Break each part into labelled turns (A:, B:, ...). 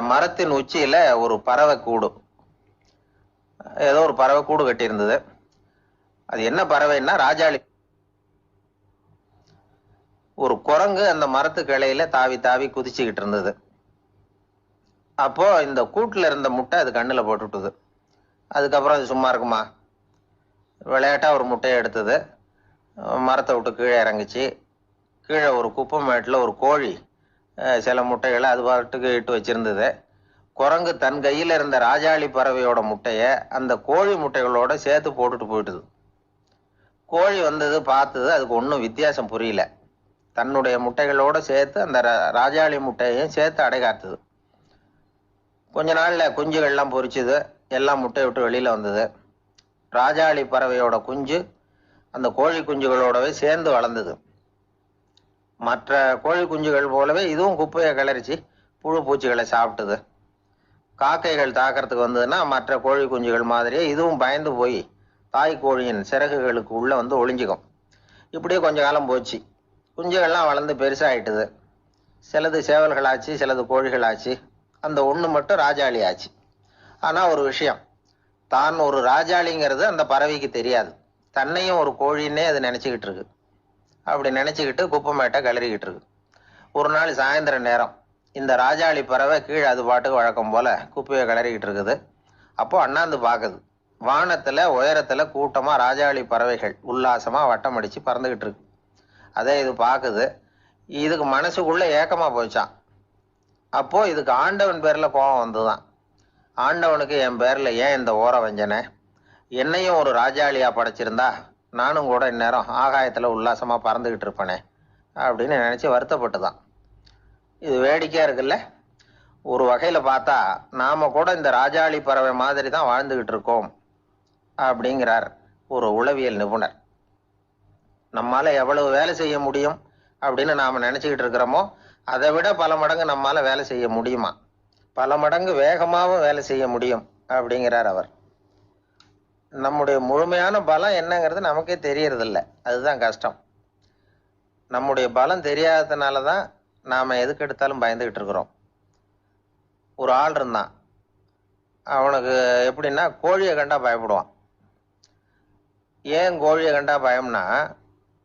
A: மரத்தின் உச்சியில ஒரு பறவை கூடு, ஏதோ ஒரு பறவை கூடு கட்டியிருந்தது. அது என்ன பறவைன்னா ராஜாளி. ஒரு குரங்கு அந்த மரத்து கிளையில தாவி தாவி குதிச்சுக்கிட்டு இருந்தது. அப்போ இந்த கூட்டுல இருந்த முட்டை அது கண்ணுல போட்டுட்டுது. அதுக்கப்புறம் அது சும்மா இருக்குமா? விளையாட்டா ஒரு முட்டையை எடுத்தது, மரத்தை விட்டு கீழே இறங்குச்சு. கீழே ஒரு குப்பை மேட்டில் ஒரு கோழி சில முட்டைகளை அது பாட்டுக்கு இட்டு வச்சிருந்தது. குரங்கு தன் கையில இருந்த ராஜாளி பறவையோட முட்டைய அந்த கோழி முட்டைகளோட சேர்த்து போட்டுட்டு போயிட்டுது. கோழி வந்தது, பார்த்தது, அதுக்கு ஒன்றும் வித்தியாசம் புரியல. தன்னுடைய முட்டைகளோட சேர்த்து அந்த ராஜாளி முட்டையையும் சேர்த்து அடைகாத்துது. கொஞ்ச நாள்ல குஞ்சுகள்லாம் பொரிச்சுது, எல்லாம் முட்டையை விட்டு வெளியில வந்தது. ராஜாளி பறவையோட குஞ்சு அந்த கோழி குஞ்சுகளோடவே சேர்ந்து வளர்ந்தது. மற்ற கோழி குஞ்சுகள் போலவே இதுவும் குப்பையை கிளறிச்சு புழு பூச்சிகளை சாப்பிட்டுது. காக்கைகள் தாக்கிறதுக்கு வந்ததுன்னா மற்ற கோழி குஞ்சுகள் மாதிரியே இதுவும் பயந்து போய் தாய் கோழியின் சிறகுகளுக்கு உள்ள வந்து ஒளிஞ்சுக்கும். இப்படியே கொஞ்ச காலம் போச்சு. குஞ்சுகள்லாம் வளர்ந்து பெருசாயிட்டுது. சிலது சேவல்களாச்சு, சிலது கோழிகளாச்சு. அந்த ஒண்ணு மட்டும் ராஜாளி ஆச்சு. ஆனா ஒரு விஷயம், தான் ஒரு ராஜாளிங்கிறது அந்த பறவைக்கு தெரியாது. தன்னையும் ஒரு கோழின்னே அது நினைச்சுக்கிட்டு இருக்கு. அப்படி நினைச்சுக்கிட்டு குப்பை மேட்டை கிளறிக்கிட்டு இருக்கு. ஒரு நாள் சாயந்தர நேரம் இந்த ராஜாளி பறவை கீழே அது பாட்டுக்கு வழக்கம் போல குப்பையை கிளறிக்கிட்டு இருக்குது. அப்போ அண்ணாந்து பாக்குது. வானத்துல உயரத்துல கூட்டமா ராஜாளி பறவைகள் உல்லாசமா வட்டம் அடிச்சு பறந்துகிட்டு இருக்கு. அதே இது பாக்குது. இதுக்கு மனசுக்குள்ள ஏக்கமா போச்சான். அப்போ இதுக்கு ஆண்டவன் பேர்ல கோபம் வந்துதான். ஆண்டவனுக்கு என் பேர்ல ஏன் இந்த ஓர வஞ்சனை? என்னையும் ஒரு ராஜாளியா படைச்சிருந்தா நானும் கூட இந்நேரம் ஆகாயத்துல உல்லாசமா பறந்துகிட்டு இருப்பேனே அப்படின்னு நினைச்சு வருத்தப்பட்டுதான். இது வேடிக்கையா இருக்குல்ல? ஒரு வகையில பார்த்தா நாம கூட இந்த ராஜாளி பறவை மாதிரி தான் வாழ்ந்துகிட்டு இருக்கோம் அப்படிங்கிறார் ஒரு உளவியல் நிபுணர். நம்மால எவ்வளவு வேலை செய்ய முடியும் அப்படின்னு நாம நினைச்சுக்கிட்டு இருக்கிறோமோ அதை விட பல மடங்கு நம்மால வேலை செய்ய முடியுமா? பல மடங்கு வேகமாகவும் வேலை செய்ய முடியும் அப்படிங்கிறார் அவர். நம்முடைய முழுமையான பலம் என்னங்கிறது நமக்கே தெரியறதில்ல. அதுதான் கஷ்டம். நம்முடைய பலம் தெரியாததுனாலதான் நாம எதுக்கு எடுத்தாலும் பயந்துகிட்டு இருக்கிறோம். ஒரு ஆள் இருந்தான். அவனுக்கு எப்படின்னா கோழியை கண்டா பயப்படுவான். ஏன் கோழியை கண்டா பயம்னா,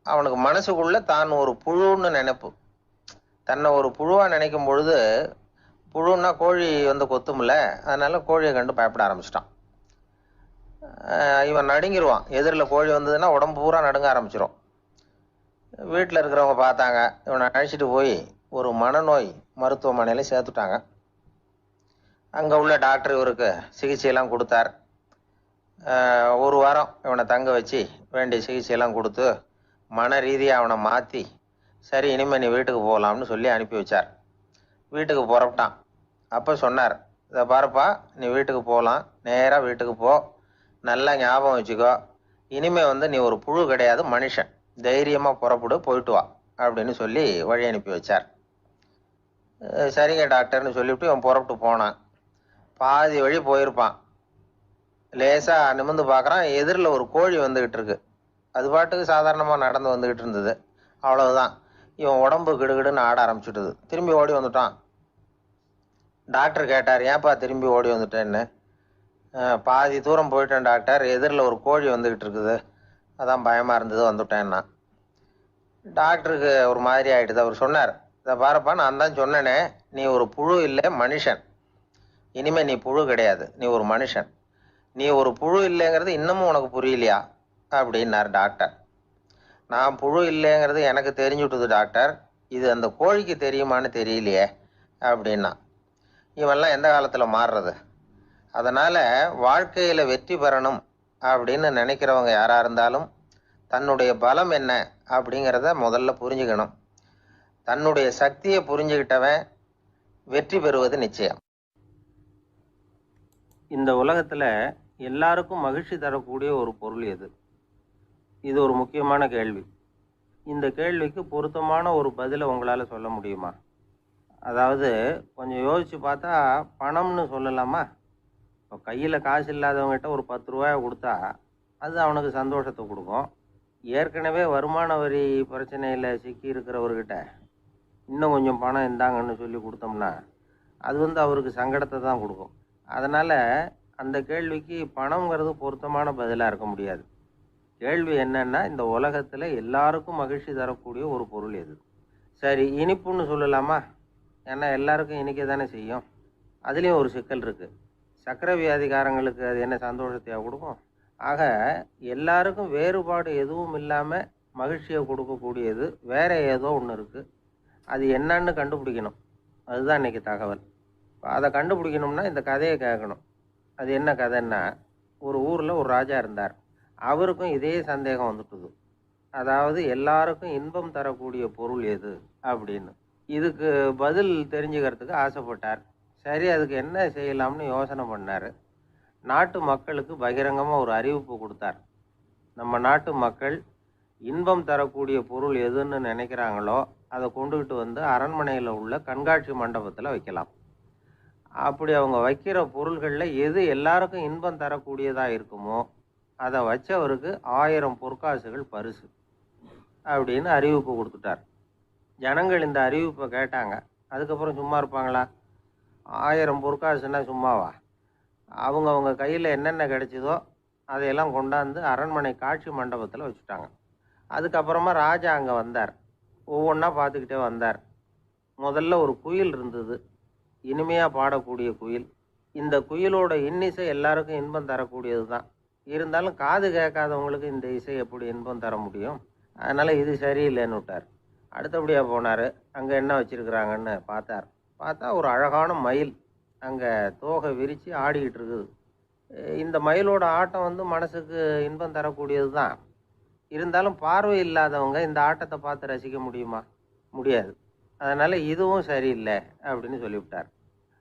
A: அவனுக்கு மனசுக்குள்ள தான் ஒரு புழுன்னு நினைப்பு. தன்னை ஒரு புழுவா நினைக்கும் பொழுது, புழுன்னா கோழி வந்து கொத்தும்ல, அதனால கோழியை கண்டு பயப்பட ஆரம்பிச்சிட்டான். இவன் நடுங்கிடுவான். எதிரில் கோழி வந்ததுன்னா உடம்பு பூரா நடுங்க ஆரம்பிச்சிடும். வீட்டில் இருக்கிறவங்க பார்த்தாங்க. இவனை அழைச்சிட்டு போய் ஒரு மனநோய் மருத்துவமனையில சேர்த்துட்டாங்க. அங்கே உள்ள டாக்டர் இவருக்கு சிகிச்சையெல்லாம் கொடுத்தார். ஒரு வாரம் இவனை தங்க வச்சு வேண்டிய சிகிச்சையெல்லாம் கொடுத்து மன ரீதியாக அவனை மாற்றி, சரி இனிமேல் நீ வீட்டுக்கு போகலாம்னு சொல்லி அனுப்பி வச்சார். வீட்டுக்கு புறப்பட்டான். அப்போ சொன்னார், இதை பாருப்பா, நீ வீட்டுக்கு போகலாம், நேராக வீட்டுக்கு போ, நல்லா ஞாபகம் வச்சுக்கோ, இனிமே வந்து நீ ஒரு புழு கிடையாது, மனுஷன், தைரியமாக புறப்படு, போயிட்டு வா அப்படின்னு சொல்லி வழி அனுப்பி வச்சார். சரிங்க டாக்டர்னு சொல்லிவிட்டு இவன் புறப்பட்டு போனான். பாதி வழி போயிருப்பான். லேசா நிமிர்ந்து பார்க்குறான், எதிரில் ஒரு கோழி வந்துகிட்டு இருக்கு. அது பாட்டுக்கு சாதாரணமாக நடந்து வந்துகிட்டு இருந்தது. அவ்வளவுதான், இவன் உடம்பு கிடுகிடுன்னு ஆட ஆரம்பிச்சுட்டுது. திரும்பி ஓடி வந்துட்டான். டாக்டர் கேட்டார், ஏன்பா திரும்பி ஓடி வந்துட்டேன்னு. பாதி தூரம் போயிட்டேன் டாக்டர், எதிரில் ஒரு கோழி வந்துகிட்டு இருக்குது, அதான் பயமா இருந்தது, வந்துட்டேன்னா. டாக்டருக்கு ஒரு மாதிரி ஆயிடுது. அவர் சொன்னார், இதை பாருப்பா, நான் தான் சொன்னேனே, நீ ஒரு புழு இல்லை, மனுஷன். இனிமே நீ புழு கிடையாது, நீ ஒரு மனுஷன். நீ ஒரு புழு இல்லைங்கிறது இன்னமும் உனக்கு புரியலையா அப்படின்னார் டாக்டர். நான் புழு இல்லைங்கிறது எனக்கு தெரிஞ்சுட்டுது டாக்டர், இது அந்த கோழிக்கு தெரியுமான்னு தெரியலையே அப்படின்னா. இவெல்லாம் எந்த காலத்துல மாறுறது? அதனால வாழ்க்கையில வெற்றி பெறணும் அப்படின்னு நினைக்கிறவங்க யாரா இருந்தாலும் தன்னுடைய பலம் என்ன அப்படிங்கிறத முதல்ல புரிஞ்சுக்கணும். தன்னுடைய சக்தியை புரிஞ்சுக்கிட்டவன் வெற்றி பெறுவது நிச்சயம். இந்த உலகத்துல எல்லாருக்கும் மகிழ்ச்சி தரக்கூடிய ஒரு பொருள் எது? இது ஒரு முக்கியமான கேள்வி. இந்த கேள்விக்கு பொருத்தமான ஒரு பதிலை உங்களால சொல்ல முடியுமா? அதாவது கொஞ்சம் யோசிச்சு பார்த்தா பணம்னு சொல்லலாமா? இப்போ கையில் காசு இல்லாதவங்ககிட்ட ஒரு 10 ரூபாயை கொடுத்தா அது அவனுக்கு சந்தோஷத்தை கொடுக்கும். ஏற்கனவே வருமான வரி பிரச்சனையில் சிக்கி இருக்கிறவர்கிட்ட இன்னும் கொஞ்சம் பணம் இந்தாங்கன்னு சொல்லி கொடுத்தோம்னா அது அவருக்கு சங்கடத்தை தான் கொடுக்கும். அதனால் அந்த கேள்விக்கு பணங்கிறது பொருத்தமான பதிலாக இருக்க முடியாது. கேள்வி என்னன்னா, இந்த உலகத்தில் எல்லாருக்கும் மகிழ்ச்சி தரக்கூடிய ஒரு பொருள் எது? சரி, இனிப்புன்னு சொல்லலாமா? ஏன்னா எல்லாருக்கும் இனிக்க தானே செய்யும். அதுலேயும் ஒரு சிக்கல் இருக்குது. சர்க்கரை வியாதிக்காரங்களுக்கு அது என்ன சந்தோஷத்தையாக கொடுக்கும்? ஆக எல்லாருக்கும் வேறுபாடு எதுவும் இல்லாமல் மகிழ்ச்சியை கொடுக்கக்கூடியது வேற ஏதோ ஒன்று இருக்குது. அது என்னன்னு கண்டுபிடிக்கணும். அதுதான் இன்றைக்கி தகவல். அதை கண்டுபிடிக்கணும்னா இந்த கதையை கேட்கணும். அது என்ன கதைன்னா, ஒரு ஊரில் ஒரு ராஜா இருந்தார். அவருக்கும் இதே சந்தேகம் வந்துட்டுது. அதாவது எல்லாருக்கும் இன்பம் தரக்கூடிய பொருள் எது அப்படின்னு. இதுக்கு பதில் தெரிஞ்சுக்கிறதுக்கு ஆசைப்பட்டார். சரி, அதுக்கு என்ன செய்யலாம்னு யோசனை பண்ணார். நாட்டு மக்களுக்கு பகிரங்கமாக ஒரு அறிவிப்பு கொடுத்தார். நம்ம நாட்டு மக்கள் இன்பம் தரக்கூடிய பொருள் எதுன்னு நினைக்கிறாங்களோ அதை கொண்டுகிட்டு வந்து அரண்மனையில் உள்ள கண்காட்சி மண்டபத்தில் வைக்கலாம். அப்படி அவங்க வைக்கிற பொருள்களில் எது எல்லாருக்கும் இன்பம் தரக்கூடியதாக இருக்குமோ அதை வச்சவருக்கு 1000 பொற்காசுகள் பரிசு அப்படின்னு அறிவிப்பு கொடுத்துட்டார். ஜனங்கள் இந்த அறிவிப்பை கேட்டாங்க. அதுக்கப்புறம் சும்மா இருப்பாங்களா? 1000 பொற்காசுன்னா சும்மாவா? அவங்க கையில் என்னென்ன கிடைச்சதோ அதையெல்லாம் கொண்டாந்து அரண்மனை காட்சி மண்டபத்தில் வச்சுட்டாங்க. அதுக்கப்புறமா ராஜா அங்கே வந்தார். ஒவ்வொன்றா பார்த்துக்கிட்டே வந்தார். முதல்ல ஒரு குயில் இருந்தது, இனிமையாக பாடக்கூடிய குயில். இந்த குயிலோட இன்னிசை எல்லாருக்கும் இன்பம் தரக்கூடியது தான். இருந்தாலும் காது கேட்காதவங்களுக்கு இந்த இசை எப்படி இன்பம் தர முடியும்? அதனால் இது சரியில்லைன்னு விட்டார். அடுத்தபடியாக போனார். அங்கே என்ன வச்சுருக்குறாங்கன்னு பார்த்தார். பார்த்தா ஒரு அழகான மயில் அங்கே தோகை விரித்து ஆடிக்கிட்டு இருக்குது. இந்த மயிலோட ஆட்டம் மனசுக்கு இன்பம் தரக்கூடியது தான். இருந்தாலும் பார்வை இல்லாதவங்க இந்த ஆட்டத்தை பார்த்து ரசிக்க முடியுமா? முடியாது. அதனால் இதுவும் சரியில்லை அப்படின்னு சொல்லிவிட்டார்.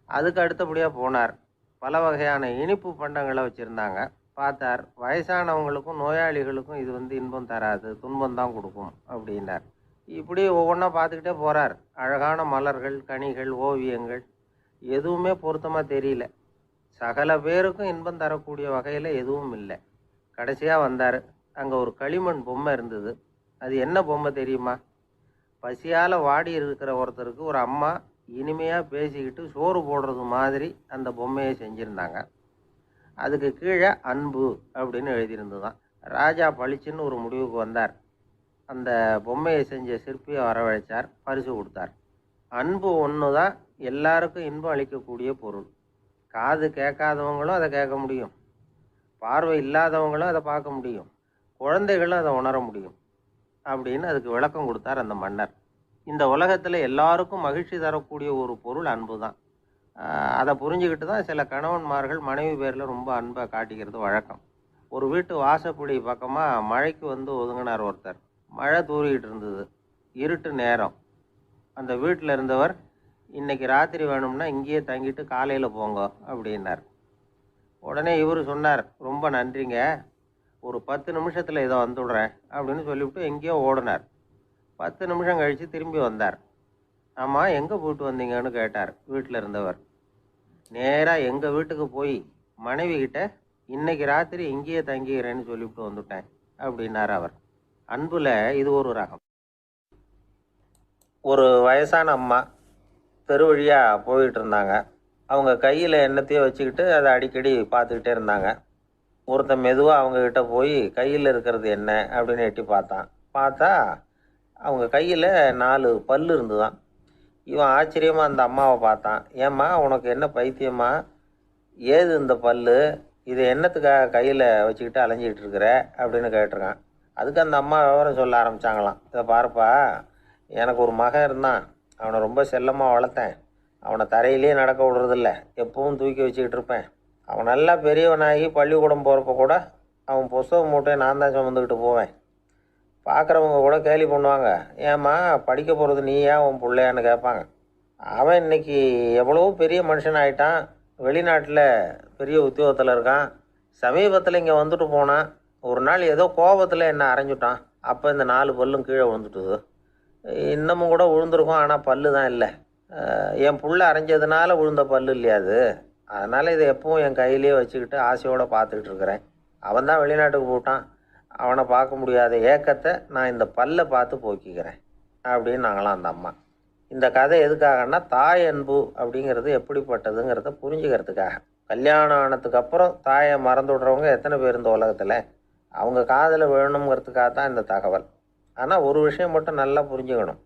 A: அதுக்கு அடுத்தபடியாக போனார். பல வகையான இனிப்பு பண்டங்களை வச்சுருந்தாங்க. பார்த்தார், வயசானவங்களுக்கும் நோயாளிகளுக்கும் இது இன்பம் தராது, துன்பம் தான் கொடுக்கும் அப்படின்னார். இப்படி ஒவ்வொன்றா பார்த்துக்கிட்டே போகிறார். அழகான மலர்கள், கனிகள், ஓவியங்கள் எதுவுமே பொருத்தமாக தெரியல. சகல பேருக்கும் இன்பம் தரக்கூடிய வகையில் எதுவும் இல்லை. கடைசியாக வந்தார். அங்கே ஒரு களிமண் பொம்மை இருந்தது. அது என்ன பொம்மை தெரியுமா? பசியால் வாடி இருக்கிற ஒருத்தருக்கு ஒரு அம்மா இனிமையாக பேசிக்கிட்டு சோறு போடுறது மாதிரி அந்த பொம்மையை செஞ்சுருந்தாங்க. அதுக்கு கீழே அன்பு அப்படின்னு எழுதியிருந்துதான். ராஜா பளிச்சுன்னு ஒரு முடிவுக்கு வந்தார். அந்த பொம்மையை செஞ்ச சிற்பியை வரவழைச்சார், பரிசு கொடுத்தார். அன்பு ஒன்று தான் எல்லாருக்கும் இன்பம் அளிக்கக்கூடிய பொருள். காது கேட்காதவங்களும் அதை கேட்க முடியும், பார்வை இல்லாதவங்களும் அதை பார்க்க முடியும், குழந்தைகளும் அதை உணர முடியும் அப்படின்னு அதுக்கு விளக்கம் கொடுத்தார் அந்த மன்னர். இந்த உலகத்தில் எல்லாருக்கும் மகிழ்ச்சி தரக்கூடிய ஒரு பொருள் அன்பு தான். அதை புரிஞ்சுக்கிட்டு தான் சில கணவன்மார்கள் மனைவி பேரில் ரொம்ப அன்பை காட்டிக்கிறது வழக்கம். ஒரு வீட்டு வாசப்படி பக்கமாக மழைக்கு ஒதுங்கினார் ஒருத்தர். மழை தூரிக்கிட்டு இருந்தது, இருட்டு நேரம். அந்த வீட்டில் இருந்தவர், இன்னைக்கு ராத்திரி வேணும்னா இங்கேயே தங்கிட்டு காலையில் போங்க அப்படின்னார். உடனே இவர் சொன்னார், ரொம்ப நன்றிங்க, ஒரு 10 நிமிஷத்தில் இதை வந்துவிடுறேன் அப்படின்னு சொல்லிவிட்டு எங்கேயோ ஓடினார். 10 நிமிஷம் கழித்து திரும்பி வந்தார். ஆமாம், எங்கே போயிட்டு வந்தீங்கன்னு கேட்டார் வீட்டில் இருந்தவர். நேராக எங்கள் வீட்டுக்கு போய் மனைவி கிட்ட இன்னைக்கு ராத்திரி இங்கேயே தங்கிக்கிறேன்னு சொல்லிவிட்டு வந்துட்டேன் அப்படின்னார் அவர். அன்புல இது ஒரு ரகம். ஒரு வயசான அம்மா தெரு வழியாக போயிட்டு இருந்தாங்க. அவங்க கையில் எண்ணத்தையோ வச்சுக்கிட்டு அதை அடிக்கடி பார்த்துக்கிட்டே இருந்தாங்க. ஒருத்தன் மெதுவாக அவங்கக்கிட்ட போய் கையில் இருக்கிறது என்ன அப்படின்னு எட்டி பார்த்தா அவங்க கையில் 4 பல் இருந்துதான். இவன் ஆச்சரியமாக அந்த அம்மாவை பார்த்தான். ஏம்மா, உனக்கு என்ன பைத்தியமா? ஏது இந்த பல்? இதை என்னத்துக்காக கையில் வச்சுக்கிட்டு அலைஞ்சிக்கிட்டு இருக்கிற அப்படின்னு கேட்டிருக்கான். அதுக்கு அந்த அம்மா விவரம் சொல்ல ஆரம்பித்தாங்களாம். இதை பாருப்பா, எனக்கு ஒரு மகன் இருந்தான். அவனை ரொம்ப செல்லமாக வளர்த்தேன். அவனை தரையிலே நடக்க விடுறதில்ல, எப்பவும் தூக்கி வச்சுக்கிட்டு இருப்பேன். அவன் நல்லா பெரியவனாகி பள்ளிக்கூடம் போகிறப்ப கூட அவன் புஸ்தக மூட்டையை நான் தான் சுமந்துக்கிட்டு போவேன். பார்க்குறவங்க கூட கேலி பண்ணுவாங்க, ஏம்மா படிக்க போகிறது நீயா உன் பிள்ளையான்னு கேட்பாங்க. அவன் இன்னைக்கு எவ்வளவோ பெரிய மனுஷன் ஆகிட்டான். வெளிநாட்டில் பெரிய உத்தியோகத்தில் இருக்கான். சமீபத்தில் இங்கே வந்துட்டு போனான். ஒரு நாள் ஏதோ கோபத்தில் என்னை அரைஞ்சுட்டான். அப்போ இந்த 4 பல்லும் கீழே விழுந்துட்டுது. இன்னமும் கூட விழுந்துருக்கும், ஆனால் பல்லு தான் இல்லை. என் புள்ள அரைஞ்சதுனால விழுந்த பல்லு இல்லையா அது? அதனால் இதை எப்பவும் என் கையிலே வச்சுக்கிட்டு ஆசையோடு பார்த்துக்கிட்டு இருக்கிறேன். அவன் தான் வெளிநாட்டுக்கு போட்டான். அவனை பார்க்க முடியாத ஏக்கத்தை நான் இந்த பல்லை பார்த்து போக்கிக்கிறேன் அப்படின்னு நாங்களாம் அந்த அம்மா. இந்த கதை எதுக்காகன்னா தாய் அன்பு அப்படிங்கிறது எப்படிப்பட்டதுங்கிறத புரிஞ்சுக்கிறதுக்காக. கல்யாணம் ஆனதுக்கு அப்புறம் தாயை மறந்து விடுறவங்க எத்தனை பேர் இந்த உலகத்தில்? அவங்க காதில் வேணுங்கிறதுக்காக தான் இந்த தகவல். ஆனால் ஒரு விஷயம் மட்டும் நல்லா புரிஞ்சுக்கணும்.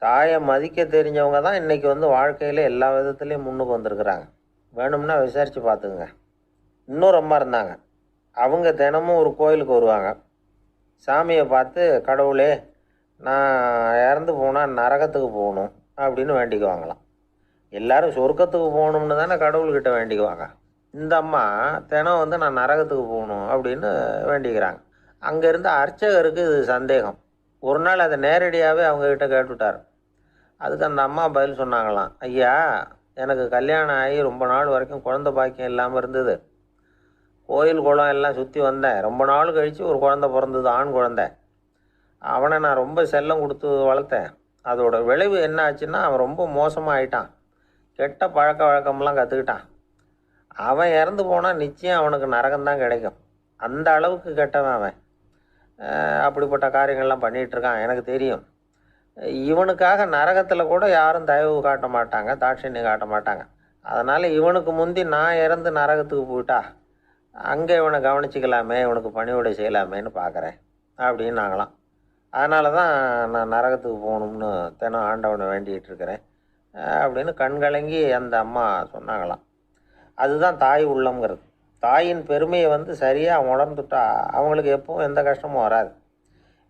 A: தாயை மதிக்க தெரிஞ்சவங்க தான் இன்றைக்கி வாழ்க்கையில் எல்லா விதத்துலேயும் முன்னுக்கு வந்திருக்கிறாங்க. வேணும்னா விசாரித்து பார்த்துக்குங்க. இன்னொரு அம்மா இருந்தாங்க. அவங்க தினமும் ஒரு கோயிலுக்கு வருவாங்க. சாமியை பார்த்து, கடவுளே நான் இறந்து போனால் நரகத்துக்கு போகணும் அப்படின்னு வேண்டிக்குவாங்களாம். எல்லாரும் சொர்க்கத்துக்கு போகணும்னு தானே கடவுள்கிட்ட வேண்டிக்குவாங்க. இந்த அம்மா தினம் நான் நரகத்துக்கு போகணும் அப்படின்னு வேண்டிக்கிறாங்க. அங்கே இருந்த அர்ச்சகருக்கு இது சந்தேகம். ஒரு நாள் அதை நேரடியாகவே அவங்கக்கிட்ட கேட்டுவிட்டார். அதுக்கு அந்த அம்மா பதில் சொன்னாங்களாம், ஐயா, எனக்கு கல்யாணம் ஆகி ரொம்ப நாள் வரைக்கும் குழந்தை பாக்கியம் இல்லாமல் இருந்தது. கோயில் குளம் எல்லாம் சுற்றி வந்தேன். ரொம்ப நாள் கழித்து ஒரு குழந்தை பிறந்தது, ஆண் குழந்தை. அவனை நான் ரொம்ப செல்லம் கொடுத்து வளர்த்தேன். அதோட விளைவு என்ன ஆச்சுன்னா, அவன் ரொம்ப மோசமாக ஆயிட்டான். கெட்ட பழக்க வழக்கம்லாம் கற்றுக்கிட்டான். அவன் இறந்து போனால் நிச்சயம் அவனுக்கு நரகம்தான் கிடைக்கும். அந்த அளவுக்கு கெட்டவன் அவன். அப்படிப்பட்ட காரியங்கள்லாம் பண்ணிகிட்ருக்கான், எனக்கு தெரியும். இவனுக்காக நரகத்தில் கூட யாரும் தயவு காட்ட மாட்டாங்க, தாட்சண்யம் காட்ட மாட்டாங்க. அதனால் இவனுக்கு முந்தி நான் இறந்து நரகத்துக்கு போயிட்டா அங்கே இவனை கவனிச்சிக்கலாமே, இவனுக்கு பணிவிடை செய்யலாமேன்னு பார்க்குறேன் அப்படின்னு நாங்களாம். அதனால தான் நான் நரகத்துக்கு போகணும்னு தினம் ஆண்டவனை வேண்டிகிட்டு இருக்கிறேன் அப்படின்னு கண்கலங்கி அந்த அம்மா சொன்னாங்களாம். அதுதான் தாய் உள்ளம்ங்கிறது. தாயின் பெருமையை சரியாக உணர்ந்துட்டா அவங்களுக்கு எப்பவும் எந்த கஷ்டமும் வராது.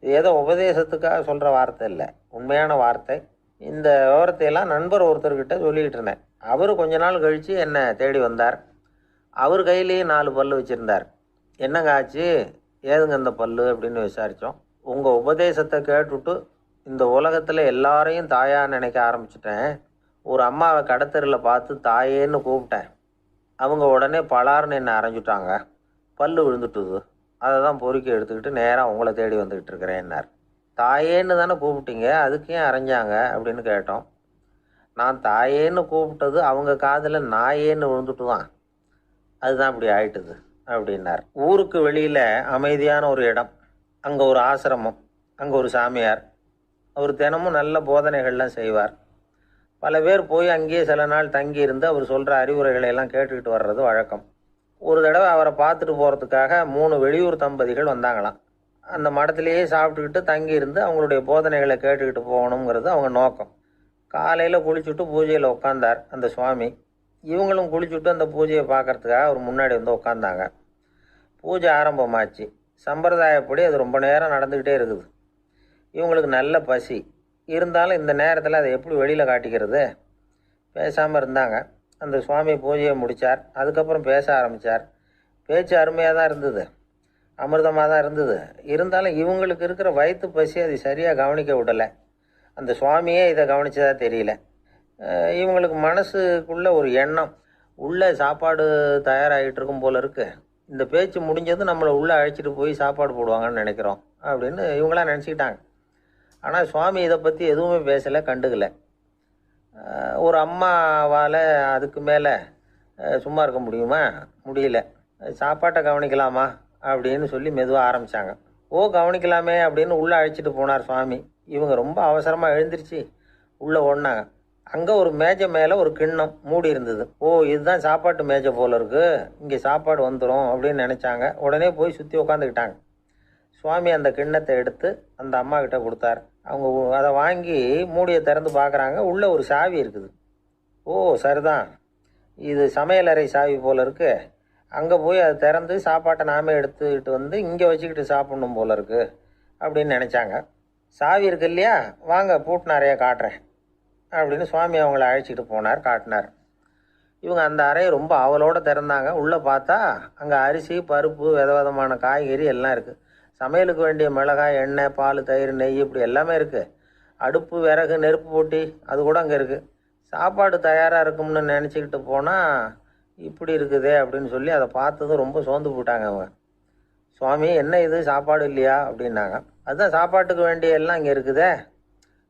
A: இது ஏதோ உபதேசத்துக்காக சொல்கிற வார்த்தை இல்லை, உண்மையான வார்த்தை. இந்த விவரத்தையெல்லாம் நண்பர் ஒருத்தர்கிட்ட சொல்லிக்கிட்டு இருந்தேன். அவர் கொஞ்ச நாள் கழித்து என்னை தேடி வந்தார். அவர் கையிலேயே 4 பல்லு வச்சுருந்தார். என்னங்க ஆச்சு, ஏதுங்க இந்த பல்லு அப்படின்னு விசாரித்தோம். உங்கள் உபதேசத்தை கேட்டுவிட்டு இந்த உலகத்தில் எல்லாரையும் தாயாக நினைக்க ஆரம்பிச்சிட்டேன். ஒரு அம்மாவை கடத்தரில் பார்த்து தாயேன்னு கூப்பிட்டேன். அவங்க உடனே பலார்னு என்னை அரைஞ்சிட்டாங்க. பல்லு விழுந்துட்டுது. அதை தான் பொறுக்கி எடுத்துக்கிட்டு நேராக உங்களை தேடி வந்துக்கிட்டு இருக்கிறேன்னார். தாயேன்னு தானே கூப்பிட்டீங்க, அதுக்கு ஏன் அரைஞ்சாங்க அப்படின்னு கேட்டோம். நான் தாயேன்னு கூப்பிட்டது அவங்க காதில் நாயேன்னு விழுந்துட்டு தான், அதுதான் இப்படி ஆயிட்டுது அப்படின்னார். ஊருக்கு வெளியில் அமைதியான ஒரு இடம், அங்கே ஒரு ஆசிரமம், அங்கே ஒரு சாமியார். அவர் தினமும் நல்ல போதனைகள்லாம் செய்வார். பல பேர் போய் அங்கேயே சில நாள் தங்கி இருந்து அவர் சொல்கிற அறிவுரைகளை எல்லாம் கேட்டுக்கிட்டு வர்றது வழக்கம். ஒரு தடவை அவரை பார்த்துட்டு போகிறதுக்காக 3 வெளியூர் தம்பதிகள் வந்தாங்களாம். அந்த மடத்திலேயே சாப்பிட்டுக்கிட்டு தங்கி இருந்து அவங்களுடைய போதனைகளை கேட்டுக்கிட்டு போகணுங்கிறது அவங்க நோக்கம். காலையில் குளிச்சுட்டு பூஜையில் உட்காந்தார் அந்த சுவாமி. இவங்களும் குளிச்சுட்டு அந்த பூஜையை பார்க்கறதுக்காக அவர் முன்னாடி உட்காந்தாங்க. பூஜை ஆரம்பமாச்சு. சம்பிரதாயப்படி அது ரொம்ப நேரம் நடந்துக்கிட்டே இருக்குது. இவங்களுக்கு நல்ல பசி இருந்தாலும் இந்த நேரத்தில் அதை எப்படி வெளியில் காட்டிக்கிறது? பேசாமல் இருந்தாங்க. அந்த சுவாமி பூஜையை முடித்தார். அதுக்கப்புறம் பேச ஆரம்பித்தார். பேச்சு அருமையாக தான் இருந்தது, அமிர்தமாக தான் இருந்தது. இருந்தாலும் இவங்களுக்கு இருக்கிற வயிற்று பசி அது சரியாக கவனிக்க விடலை. அந்த சுவாமியே இதை கவனித்ததா தெரியல. இவங்களுக்கு மனசுக்குள்ளே ஒரு எண்ணம், உள்ளே சாப்பாடு தயாராகிட்டு இருக்கும் போல இருக்குது. இந்த பேச்சு முடிஞ்சது நம்மளை உள்ளே அழைச்சிட்டு போய் சாப்பாடு போடுவாங்கன்னு நினைக்கிறோம் அப்படின்னு இவங்களாம் நினச்சிக்கிட்டாங்க. ஆனால் சுவாமி இதை பற்றி எதுவுமே பேசலை, கண்டுக்கலை. ஒரு அம்மாவால் அதுக்கு மேலே சும்மா இருக்க முடியுமா? முடியல. சாப்பாட்டை கவனிக்கலாமா அப்படின்னு சொல்லி மெதுவாக ஆரம்பித்தாங்க. கவனிக்கலாமே அப்படின்னு உள்ளே அழைச்சிட்டு போனார் சுவாமி. இவங்க ரொம்ப அவசரமாக எழுந்திரிச்சு உள்ளே ஓடினாங்க. அங்கே ஒரு மேஜை மேலே ஒரு கிண்ணம் மூடி இருந்தது. இதுதான் சாப்பாட்டு மேஜை போல இருக்குது, இங்கே சாப்பாடு வந்துடும் அப்படின்னு நினச்சாங்க. உடனே போய் சுற்றி உக்காந்துக்கிட்டாங்க. சுவாமி அந்த கிண்ணத்தை எடுத்து அந்த அம்மா கிட்ட கொடுத்தார். அவங்க அதை வாங்கி மூடியை திறந்து பார்க்குறாங்க. உள்ளே ஒரு சாவி இருக்குது. சரிதான், இது சமையலறை சாவி போல் இருக்குது. அங்கே போய் அதை திறந்து சாப்பாட்டை நாமே எடுத்துக்கிட்டு வந்து இங்கே வச்சுக்கிட்டு சாப்பிட்ணும் போல இருக்குது அப்படின்னு நினச்சாங்க. சாவி இருக்கு இல்லையா, வாங்க பூட்டு நிறையா காட்டுறேன் அப்படின்னு சுவாமி அவங்கள அழைச்சிட்டு போனார், காட்டினார். இவங்க அந்த அறையை ரொம்ப அவளோடு திறந்தாங்க. உள்ளே பார்த்தா அங்கே அரிசி, பருப்பு, விதவிதமான காய்கறி எல்லாம் இருக்குது. சமையலுக்கு வேண்டிய மிளகாய், எண்ணெய், பால், தயிர், நெய் இப்படி எல்லாமே இருக்குது. அடுப்பு, விறகு, நெருப்பு போட்டி அது கூட அங்கே இருக்குது. சாப்பாடு தயாராக இருக்கும்னு நினச்சிக்கிட்டு போனால் இப்படி இருக்குதே அப்படின்னு சொல்லி அதை பார்த்ததும் ரொம்ப சோர்ந்து போட்டாங்க அவங்க. சுவாமி, என்ன இது சாப்பாடு இல்லையா அப்படின்னாங்க. அதுதான் சாப்பாட்டுக்கு வேண்டிய எல்லாம் இங்கே இருக்குதே.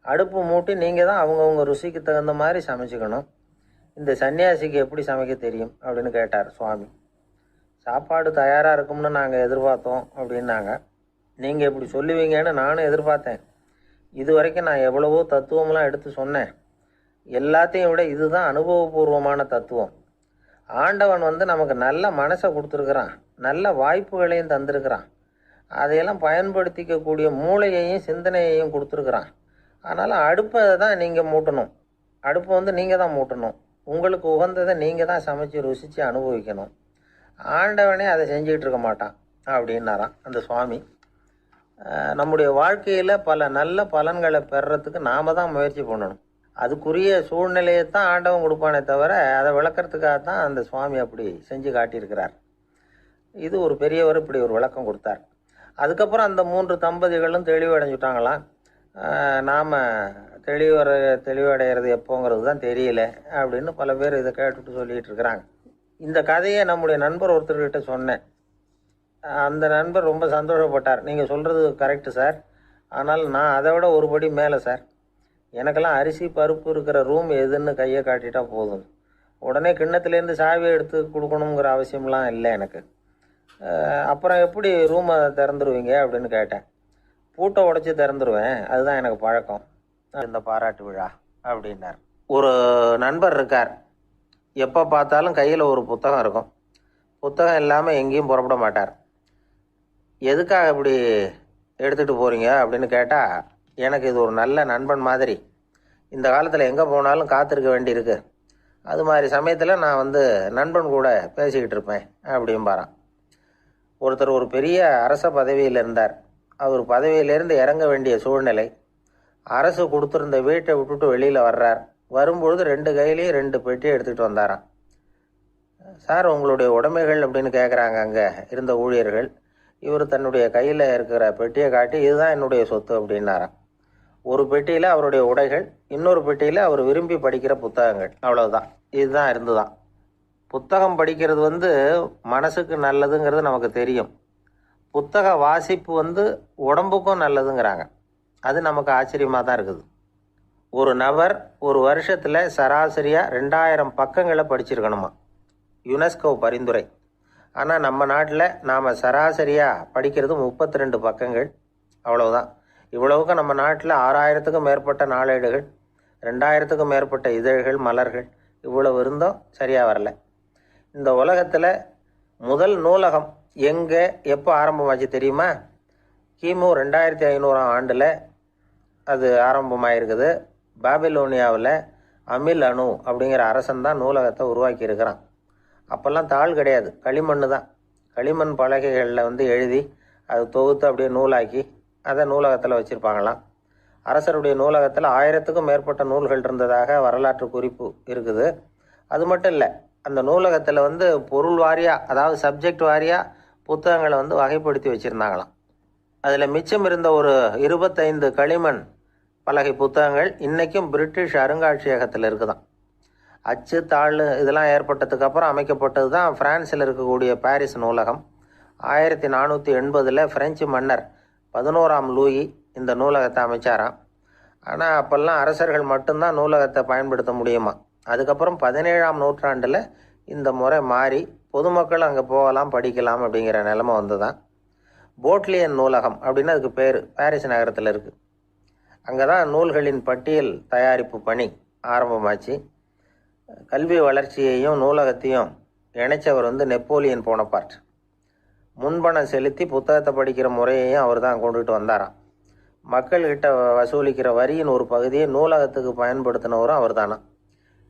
A: அடுப்பு மூட்டி நீங்கள் தான் அவங்கவுங்க ருசிக்கு தகுந்த மாதிரி சமைச்சிக்கணும். இந்த சன்னியாசிக்கு எப்படி சமைக்க தெரியும் அப்படின்னு கேட்டார் சுவாமி. சாப்பாடு தயாராக இருக்கும்னு நாங்கள் எதிர்பார்த்தோம் அப்படின்னாங்க. நீங்கள் இப்படி சொல்லுவீங்கன்னு நானும் எதிர்பார்த்தேன். இது வரைக்கும் நான் எவ்வளவோ தத்துவம்லாம் எடுத்து சொன்னேன். எல்லாத்தையும் விட இதுதான் அனுபவபூர்வமான தத்துவம். ஆண்டவன் நமக்கு நல்ல மனசை கொடுத்துருக்குறான், நல்ல வாய்ப்புகளையும் தந்திருக்கிறான், அதையெல்லாம் பயன்படுத்திக்கக்கூடிய மூளையையும் சிந்தனையையும் கொடுத்துருக்குறான். அதனால் அடுப்பை தான் நீங்கள் மூட்டணும், அடுப்பை நீங்கள் தான் மூட்டணும், உங்களுக்கு உகந்ததை நீங்கள் தான் சமைச்சு ருசித்து அனுபவிக்கணும். ஆண்டவனே அதை செஞ்சுக்கிட்டு இருக்க மாட்டான் அப்படின்னாராம் அந்த சுவாமி. நம்முடைய வாழ்க்கையில் பல நல்ல பலன்களை பெறுறதுக்கு நாம் தான் முயற்சி பண்ணணும். அதுக்குரிய சூழ்நிலையை தான் ஆண்டவன் கொடுப்பானே தவிர அதை விளக்கறதுக்காக தான் அந்த சுவாமி அப்படி செஞ்சு காட்டியிருக்கிறார். இது ஒரு பெரியவர் இப்படி ஒரு விளக்கம் கொடுத்தார். அதுக்கப்புறம் அந்த 3 தம்பதிகளும் தெளிவடைஞ்சுட்டாங்களாம். நாம் தெளிவடைகிறது எப்போங்கிறது தான் தெரியல அப்படின்னு பல பேர் இதை கேட்டுட்டு சொல்லிகிட்டு இருக்கிறாங்க. இந்த கதையை நம்முடைய நண்பர் ஒருத்தர்கிட்ட சொன்னேன். அந்த நண்பர் ரொம்ப சந்தோஷப்பட்டார். நீங்கள் சொல்கிறது கரெக்டு சார், ஆனால் நான் அதை விட ஒரு படி மேலே சார். எனக்கெல்லாம் அரிசி பருப்பு இருக்கிற ரூம் எதுன்னு கையை காட்டிட்டா போதும், உடனே கிண்ணத்துலேருந்து சாவியை எடுத்து கொடுக்கணுங்கிற அவசியம்லாம் இல்லை எனக்கு. அப்புறம் எப்படி ரூமை திறந்துருவீங்க அப்படின்னு கேட்டேன். பூட்டை உடச்சி திறந்துருவேன், அதுதான் எனக்கு பழக்கம். இந்த பாராட்டு விழா அப்படின்னார். ஒரு நண்பர் இருக்கார், எப்போ பார்த்தாலும் கையில் ஒரு புத்தகம் இருக்கும், புத்தகம் இல்லாமல் எங்கேயும் புறப்பட மாட்டார். எதுக்காக இப்படி எடுத்துகிட்டு போகிறீங்க அப்படின்னு கேட்டால், எனக்கு இது ஒரு நல்ல நண்பன் மாதிரி, இந்த காலத்தில் எங்கே போனாலும் காத்திருக்க வேண்டியிருக்கு, அது மாதிரி சமயத்தில் நான் நண்பன் கூட பேசிக்கிட்டு இருப்பேன் அப்படிம்பாரான். ஒருத்தர் ஒரு பெரிய அரச பதவியில் இருந்தார். அவர் பதவியிலேருந்து இறங்க வேண்டிய சூழ்நிலை. அரசு கொடுத்துருந்த வீட்டை விட்டுட்டு வெளியில் வர்றார். வரும்பொழுது 2 கையிலையும் 2 பெட்டியை எடுத்துகிட்டு வந்தாராம். சார், உங்களுடைய உடைமைகள் அப்படின்னு கேட்குறாங்க அங்கே இருந்த ஊழியர்கள். இவர் தன்னுடைய கையில் இருக்கிற பெட்டியை காட்டி, இதுதான் என்னுடைய சொத்து அப்படின்னாராம். ஒரு பெட்டியில் அவருடைய உடைகள், இன்னொரு பெட்டியில் அவர் விரும்பி படிக்கிற புத்தகங்கள், அவ்வளவுதான். இதுதான் இருந்துதான். புத்தகம் படிக்கிறது மனசுக்கு நல்லதுங்கிறது நமக்கு தெரியும். புத்தக வாசிப்பு உடம்புக்கும் நல்லதுங்கிறாங்க. அது நமக்கு ஆச்சரியமாக தான் இருக்குது. ஒரு நபர் ஒரு வருஷத்தில் சராசரியாக 2000 பக்கங்களை படிச்சிருக்கணுமா, யுனெஸ்கோ பரிந்துரை. ஆனால் நம்ம நாட்டில் நாம் சராசரியாக படிக்கிறது 32 பக்கங்கள், அவ்வளவுதான். இவ்வளவுக்கு நம்ம நாட்டில் 6000த்துக்கும் மேற்பட்ட நாளேடுகள், 2000த்துக்கும் மேற்பட்ட இதழ்கள், மலர்கள், இவ்வளவு இருந்தும் சரியாக வரல. இந்த உலகத்தில் முதல் நூலகம் எங்கே எப்போ ஆரம்பமாச்சு தெரியுமா? கிமு 2500ஆம் ஆண்டில் அது ஆரம்பமாயிருக்குது. பாபிலோனியாவில் அமில் அணு அப்படிங்கிற அரசன் தான் நூலகத்தை உருவாக்கி இருக்கிறான். அப்போல்லாம் தாள் கிடையாது, களிமண் தான். களிமண் பலகைகளில் எழுதி அது தொகுத்து அப்படியே நூலாக்கி அதை நூலகத்தில் வச்சுருப்பாங்களாம். அரசருடைய நூலகத்தில் 1000த்துக்கும் மேற்பட்ட நூல்கள் இருந்ததாக வரலாற்று குறிப்பு இருக்குது. அது மட்டும் இல்லை, அந்த நூலகத்தில் பொருள் வாரியாக, அதாவது சப்ஜெக்ட் வாரியாக புத்தகங்களை வகைப்படுத்தி வச்சுருந்தாங்களாம். அதில் மிச்சம் இருந்த ஒரு 25 களிமண் பலகை புத்தகங்கள் இன்றைக்கும் பிரிட்டிஷ் அருங்காட்சியகத்தில் இருக்குதான். அச்சு தாள் இதெல்லாம் ஏற்பட்டதுக்கு அப்புறம் அமைக்கப்பட்டது தான் பிரான்சில் இருக்கக்கூடிய பாரிஸ் நூலகம். 1480 பிரெஞ்சு மன்னர் 11ஆம் லூயி இந்த நூலகத்தை அமைச்சாராம். ஆனால் அப்போல்லாம் அரசர்கள் மட்டும்தான் நூலகத்தை பயன்படுத்த முடியுமா. அதுக்கப்புறம் 17ஆம் நூற்றாண்டில் இந்த முறை மாறி பொதுமக்கள் அங்கே போகலாம், படிக்கலாம் அப்படிங்கிற நிலைமை தான். போட்லியன் நூலகம் அப்படின்னு அதுக்கு பேர், பாரிஸ் நகரத்தில் இருக்குது. அங்கே தான் நூல்களின் பட்டியல் தயாரிப்பு பணி ஆரம்பமாச்சு. கல்வி வளர்ச்சியையும் நூலகத்தையும் இணைச்சவர் நெப்போலியன் போனபார்ட். முன்பணம் செலுத்தி புத்தகத்தை படிக்கிற முறையையும் அவர் தான் கொண்டுகிட்டு வந்தாராம். மக்கள்கிட்ட வசூலிக்கிற வரியின் ஒரு பகுதியை நூலகத்துக்கு பயன்படுத்தினவரும் அவர் தானா.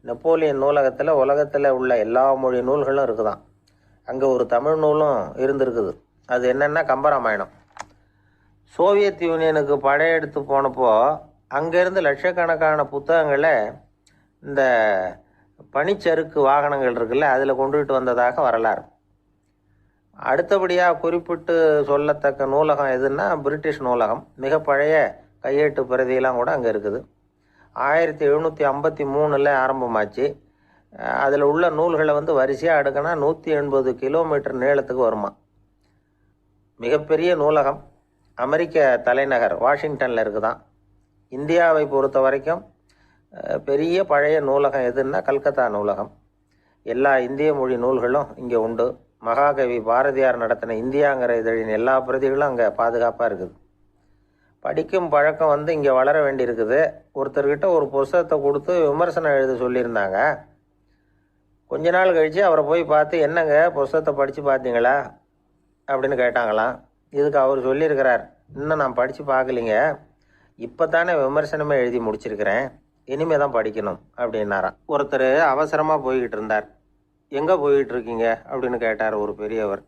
A: நெப்போலியன் நூலகத்தில் உலகத்தில் உள்ள எல்லா மொழி நூல்களும் இருக்குதான். அங்கே ஒரு தமிழ் நூலும் இருந்திருக்குது. அது என்னென்னா கம்பராமாயணம். சோவியத் யூனியனுக்கு படையெடுத்து போனப்போ அங்கேருந்து லட்சக்கணக்கான புத்தகங்களை இந்த பனிச்சறுக்கு வாகனங்கள் இருக்குல்ல, அதில் கொண்டுகிட்டு வந்ததாக வரலாறு. அடுத்தபடியாக குறிப்பிட்டு சொல்லத்தக்க நூலகம் எதுன்னா பிரிட்டிஷ் நூலகம். மிக பழைய கையெழுத்து பிரதியெல்லாம் கூட அங்கே இருக்குது. 1753 ஆரம்பமாச்சு. அதில் உள்ள நூல்களை வரிசையாக அடுக்கினா 180 கிலோமீட்டர் நீளத்துக்கு வருமா. மிகப்பெரிய நூலகம் அமெரிக்க தலைநகர் வாஷிங்டனில் இருக்குதான். இந்தியாவை பொறுத்த வரைக்கும் பெரிய பழைய நூலகம் எதுன்னா கல்கத்தா நூலகம். எல்லா இந்திய மொழி நூல்களும் இங்கே உண்டு. மகாகவி பாரதியார் நடத்தின இந்தியாங்கிற இதழின் எல்லா பிரதிகளும் அங்கே பாதுகாப்பாக இருக்குது. படிக்கும் பழக்கம் இங்கே வளர வேண்டியிருக்குது. ஒருத்தர்கிட்ட ஒரு புஸ்தகத்தை கொடுத்து விமர்சனம் எழுத சொல்லியிருந்தாங்க. கொஞ்ச நாள் கழித்து அவரை போய் பார்த்து, என்னங்க புஸ்தகத்தை படித்து பார்த்தீங்களா அப்படின்னு கேட்டாங்களாம். இதுக்கு அவர் சொல்லியிருக்கிறார், இன்னும் நான் படித்து பார்க்கலிங்க, இப்போ தானே விமர்சனமே எழுதி முடிச்சிருக்கிறேன், இனிமே தான் படிக்கணும் அப்படின்னாராம். ஒருத்தர் அவசரமாக போய்கிட்டு இருந்தார். எங்கே போய்கிட்டு இருக்கீங்க அப்படின்னு கேட்டார் ஒரு பெரியவர்.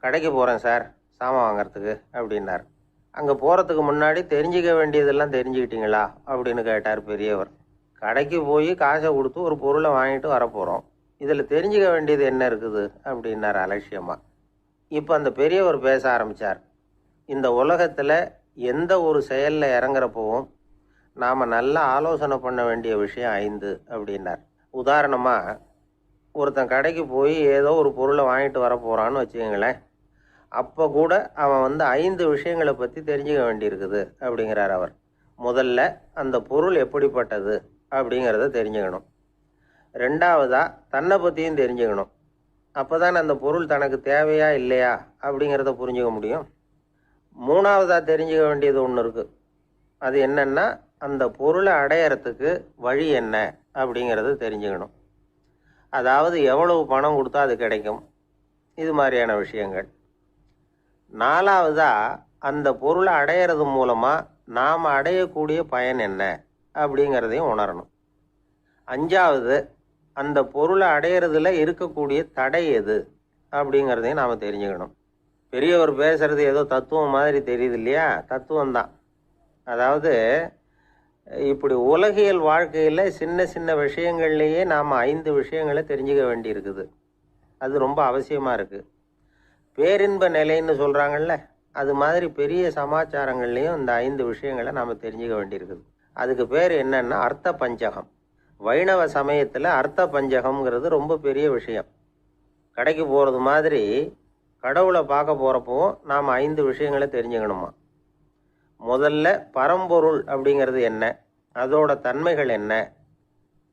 A: கடைக்கு போகிறேன் சார், சாமான் வாங்கிறதுக்கு அப்படின்னார். அங்கே போகிறதுக்கு முன்னாடி தெரிஞ்சிக்க வேண்டியதெல்லாம் தெரிஞ்சுக்கிட்டீங்களா அப்படின்னு கேட்டார் பெரியவர். கடைக்கு போய் காசை கொடுத்து ஒரு பொருளை வாங்கிட்டு வரப்போகிறோம், இதில் தெரிஞ்சிக்க வேண்டியது என்ன இருக்குது அப்படின்னார் அலட்சியமாக. இப்போ அந்த பெரியவர் பேச ஆரம்பித்தார். இந்த உலகத்தில் எந்த ஒரு செயலில் இறங்குறப்பவும் நாம் நல்லா ஆலோசனை பண்ண வேண்டிய விஷயம் 5 அப்படின்னார். உதாரணமாக, ஒருத்தன் கடைக்கு போய் ஏதோ ஒரு பொருளை வாங்கிட்டு வர போகிறான்னு வச்சுக்கோங்களேன். அப்போ கூட அவன் 5 விஷயங்களை பற்றி தெரிஞ்சுக்க வேண்டியிருக்குது அப்படிங்கிறார் அவர். முதல்ல அந்த பொருள் எப்படிப்பட்டது அப்படிங்கிறத தெரிஞ்சுக்கணும். ரெண்டாவதாக தன்னை பற்றியும் தெரிஞ்சுக்கணும். அப்போ தான் அந்த பொருள் தனக்கு தேவையா இல்லையா அப்படிங்கிறத புரிஞ்சுக்க முடியும். மூணாவதாக தெரிஞ்சுக்க வேண்டியது ஒன்று இருக்குது. அது என்னென்னா, அந்த பொருளை அடையறதுக்கு வழி என்ன அப்படிங்கிறத தெரிஞ்சுக்கணும். அதாவது எவ்வளவு பணம் கொடுத்தா அது கிடைக்கும், இது மாதிரியான விஷயங்கள். நாலாவதாக அந்த பொருளை அடையிறது மூலமாக நாம் அடையக்கூடிய பயன் என்ன அப்படிங்கிறதையும் உணரணும். அஞ்சாவது, அந்த பொருளை அடையிறதுல இருக்கக்கூடிய தடை எது அப்படிங்கிறதையும் நாம் தெரிஞ்சுக்கணும். பெரியவர் பேசுறது ஏதோ தத்துவம் மாதிரி தெரியுது இல்லையா? தத்துவம்தான். அதாவது இப்படி உலகியல் வாழ்க்கையில் சின்ன சின்ன விஷயங்கள்லேயே நாம் 5 விஷயங்களை தெரிஞ்சுக்க வேண்டி இருக்குது. அது ரொம்ப அவசியமாக இருக்குது. பேரின்ப நிலைன்னு சொல்கிறாங்கல்ல, அது மாதிரி பெரிய சமாச்சாரங்கள்லேயும் இந்த 5 விஷயங்களை நாம் தெரிஞ்சுக்க வேண்டியிருக்குது. அதுக்கு பேர் என்னன்னா அர்த்த பஞ்சகம். வைணவ சமயத்தில் அர்த்த பஞ்சகம்ங்கிறது ரொம்ப பெரிய விஷயம். கடைக்கு போகிறது மாதிரி கடவுளை பார்க்க போகிறப்பவும் நாம் 5 விஷயங்களை தெரிஞ்சுக்கணுமா. முதல்ல பரம்பொருள் அப்படிங்கிறது என்ன, அதோட தன்மைகள் என்ன,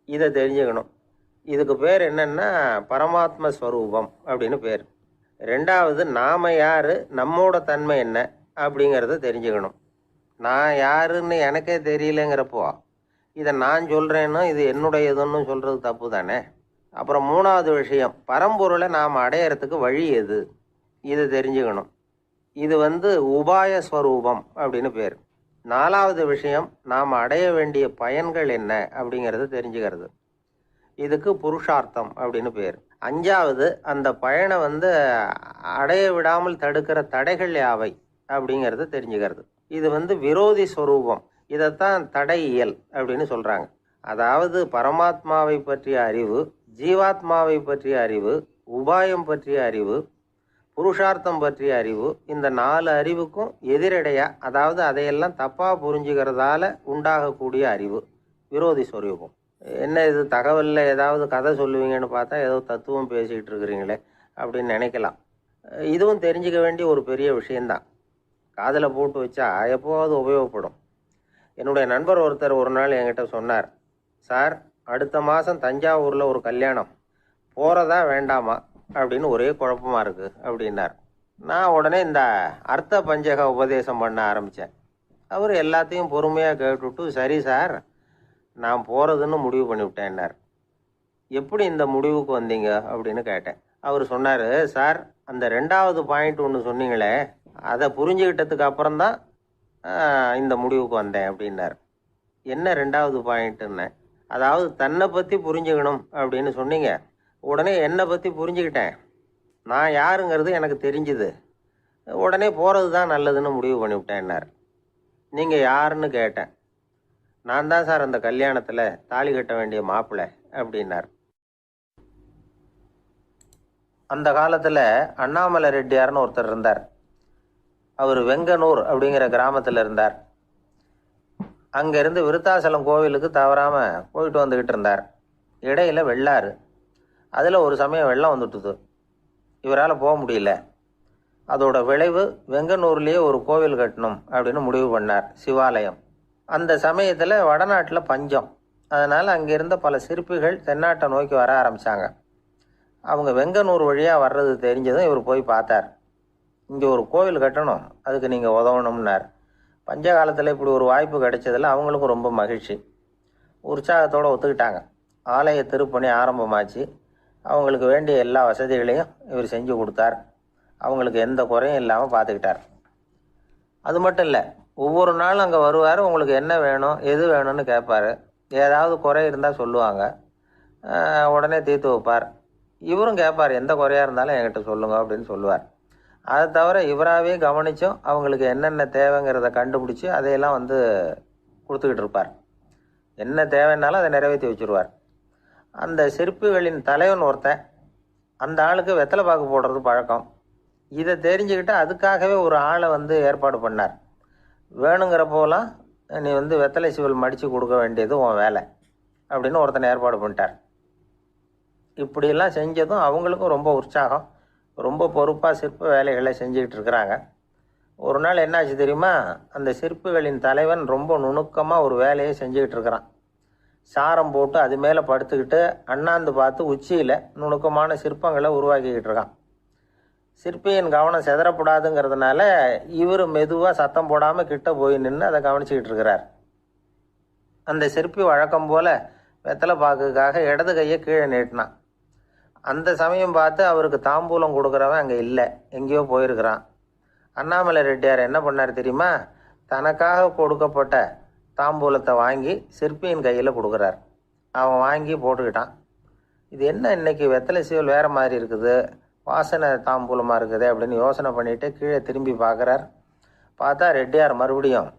A: இதை தெரிஞ்சுக்கணும். இதுக்கு பேர் என்னன்னா பரமாத்ம ஸ்வரூபம் அப்படின்னு பேர். ரெண்டாவது, நாம் யார், நம்மோட தன்மை என்ன அப்படிங்கிறத தெரிஞ்சுக்கணும். நான் யாருன்னு எனக்கே தெரியலங்கிறப்போ இதை நான் சொல்கிறேன்னு இது என்னுடையதுன்னு சொல்கிறது தப்பு தானே. அப்புறம் மூணாவது விஷயம், பரம்பொருளை நாம் அடையிறதுக்கு வழி எது, இதை தெரிஞ்சுக்கணும். இது உபாய ஸ்வரூபம் அப்படின்னு பேர். நாலாவது விஷயம், நாம் அடைய வேண்டிய பயன்கள் என்ன அப்படிங்கிறத தெரிஞ்சுக்கிறது. இதுக்கு புருஷார்த்தம் அப்படின்னு பேர். அஞ்சாவது, அந்த பயனை அடைய விடாமல் தடுக்கிற தடைகள் யாவை அப்படிங்கிறத தெரிஞ்சுக்கிறது. இது விரோதி ஸ்வரூபம். இதைத்தான் தடையியல் அப்படின்னு சொல்கிறாங்க. அதாவது பரமாத்மாவை பற்றிய அறிவு, ஜீவாத்மாவை பற்றிய அறிவு, உபாயம் பற்றிய அறிவு, புருஷார்த்தம் பற்றிய அறிவு, இந்த 4 அறிவுக்கும் எதிரடையா, அதாவது அதையெல்லாம் தப்பாக புரிஞ்சுக்கிறதால உண்டாகக்கூடிய அறிவு விரோதி ஸ்வரூபம். என்ன இது தகவலில் ஏதாவது கதை சொல்லுவீங்கன்னு பார்த்தா ஏதோ தத்துவம் பேசிக்கிட்டு இருக்கிறீங்களே அப்படின்னு நினைக்கலாம். இதுவும் தெரிஞ்சுக்க வேண்டிய ஒரு பெரிய விஷயந்தான். காதில் போட்டு வச்சா எப்போவாவது உபயோகப்படும். என்னுடைய நண்பர் ஒருத்தர் ஒரு நாள் என்கிட்ட சொன்னார், சார், அடுத்த மாதம் தஞ்சாவூரில் ஒரு கல்யாணம், போகிறதா வேண்டாமா அப்படின்னு ஒரே குழப்பமாக இருக்குது அப்படின்னார். நான் உடனே இந்த அர்த்த பஞ்சக உபதேசம் பண்ண ஆரம்பித்தேன். அவர் எல்லாத்தையும் பொறுமையாக கேட்டுவிட்டு, சரி சார், நான் போகிறதுன்னு முடிவு பண்ணிவிட்டேன்னார். எப்படி இந்த முடிவுக்கு வந்தீங்க அப்படின்னு கேட்டேன். அவர் சொன்னார், சார், அந்த 2வது பாயிண்ட் ஒன்று சொன்னீங்களே, அதை புரிஞ்சுக்கிட்டதுக்கு அப்புறம்தான் இந்த முடிவுக்கு வந்தேன் அப்படின்னார். என்ன 2வது பாயிண்ட்டுன்னு? அதாவது தன்னை பற்றி புரிஞ்சுக்கணும் அப்படின்னு சொன்னீங்க. உடனே என்னை பற்றி புரிஞ்சுக்கிட்டேன், நான் யாருங்கிறது எனக்கு தெரிஞ்சுது, உடனே போகிறது தான் நல்லதுன்னு முடிவு பண்ணிவிட்டேன்னார். நீங்கள் யாருன்னு கேட்டேன். நான் தான் சார் அந்த கல்யாணத்தில் தாலி கட்ட வேண்டிய மாப்பிள்ளை அப்படின்னார். அந்த காலத்தில் அண்ணாமலை ரெட்டியார்னு ஒருத்தர் இருந்தார். அவர் வெங்கனூர் அப்படிங்கிற கிராமத்தில் இருந்தார். அங்கேருந்து விருத்தாசலம் கோவிலுக்கு தவறாமல் போயிட்டு வந்துக்கிட்டு இருந்தார். இடையில் வெள்ளாறு, அதில் ஒரு சமயம் வெள்ளம் வந்துட்டுது. இவரால் போக முடியல. அதோட விளைவு வெங்கனூர்லேயே ஒரு கோவில் கட்டணும் அப்படின்னு முடிவு பண்ணார், சிவாலயம். அந்த சமயத்தில் வடநாட்டில் பஞ்சம். அதனால் அங்கே இருந்த பல சிற்பிகள் தென்னாட்டை நோக்கி வர ஆரம்பித்தாங்க. அவங்க வெங்கனூர் வழியாக வர்றது தெரிஞ்சதும் இவர் போய் பார்த்தார். இங்கே ஒரு கோவில் கட்டணும், அதுக்கு நீங்கள் உதவணும்னார். பஞ்ச காலத்தில் இப்படி ஒரு வாய்ப்பு கிடைச்சதில் அவங்களுக்கும் ரொம்ப மகிழ்ச்சி. உற்சாகத்தோடு ஒத்துக்கிட்டாங்க. ஆலய திருப்பணி ஆரம்பமாச்சு. அவங்களுக்கு வேண்டிய எல்லா வசதிகளையும் இவர் செஞ்சு கொடுத்தார். அவங்களுக்கு எந்த குறையும் இல்லாமல் பார்த்துக்கிட்டார். அது மட்டும் இல்லை, ஒவ்வொரு நாளும் அங்கே வருவார். உங்களுக்கு என்ன வேணும், எது வேணும்னு கேட்பார். ஏதாவது குறை இருந்தால் சொல்லுவாங்க, உடனே தீர்த்து வைப்பார். இவரும் கேட்பார், எந்த குறையாக இருந்தாலும் என்கிட்ட சொல்லுங்க அப்படின்னு சொல்லுவார். அதை தவிர இவராகவே கவனித்தும் அவங்களுக்கு என்னென்ன தேவைங்கிறத கண்டுபிடிச்சி அதையெல்லாம் கொடுத்துக்கிட்டு இருப்பார். என்ன தேவைன்னாலும் அதை நிறைவேற்றி வச்சுருவார். அந்த சிற்பிகளின் தலைவன் ஒருத்தன், அந்த ஆளுக்கு வெத்தலை பாக்கு போடுறது பழக்கம். இதை தெரிஞ்சுக்கிட்டு அதுக்காகவே ஒரு ஆளை ஏற்பாடு பண்ணார். வேணுங்கிறப்போலாம் நீ வெத்தலை சிவல் மடித்து கொடுக்க வேண்டியது உன் வேலை அப்படின்னு ஒருத்தனை ஏற்பாடு பண்ணிட்டார். இப்படியெல்லாம் செஞ்சதும் அவங்களுக்கும் ரொம்ப உற்சாகம். ரொம்ப பொறுப்பாக சிற்ப வேலைகளை செஞ்சுக்கிட்டு இருக்கிறாங்க. ஒரு நாள் என்னாச்சு தெரியுமா? அந்த சிற்பிகளின் தலைவன் ரொம்ப நுணுக்கமாக ஒரு வேலையை செஞ்சுக்கிட்டு இருக்கிறான். சாரம் போட்டு அது மேலே படுத்துக்கிட்டு அண்ணாந்து பார்த்து உச்சியில் நுணுக்கமான சிற்பங்களை உருவாக்கிக்கிட்டு இருக்கான். சிற்பியின் கவனம் செதறப்படாதுங்கிறதுனால இவர் மெதுவாக சத்தம் போடாமல் கிட்ட போய் நின்று அதை கவனிச்சிக்கிட்டு இருக்கிறார். அந்த சிற்பி வழக்கம் போல் வெத்தலை பாக்குக்காக இடது கையை கீழே நீட்டினான். அந்த சமயம் பார்த்து அவருக்கு தாம்பூலம் கொடுக்குறவன் அங்கே இல்லை, எங்கேயோ போயிருக்கிறான். அண்ணாமலை ரெட்டியார் என்ன பண்ணார் தெரியுமா? தனக்காக கொடுக்கப்பட்ட தாம்பூலத்தை வாங்கி சிற்பியின் கையில் கொடுக்குறார். அவன் வாங்கி போட்டுக்கிட்டான். இது என்ன இன்னைக்கு வெத்தலை சீவல் வேறு மாதிரி இருக்குது, வாசனை தாம்பூலமாக இருக்குது அப்படின்னு யோசனை பண்ணிவிட்டு கீழே திரும்பி பார்க்குறார். பார்த்தா ரெட்டியார் மறுபடியும்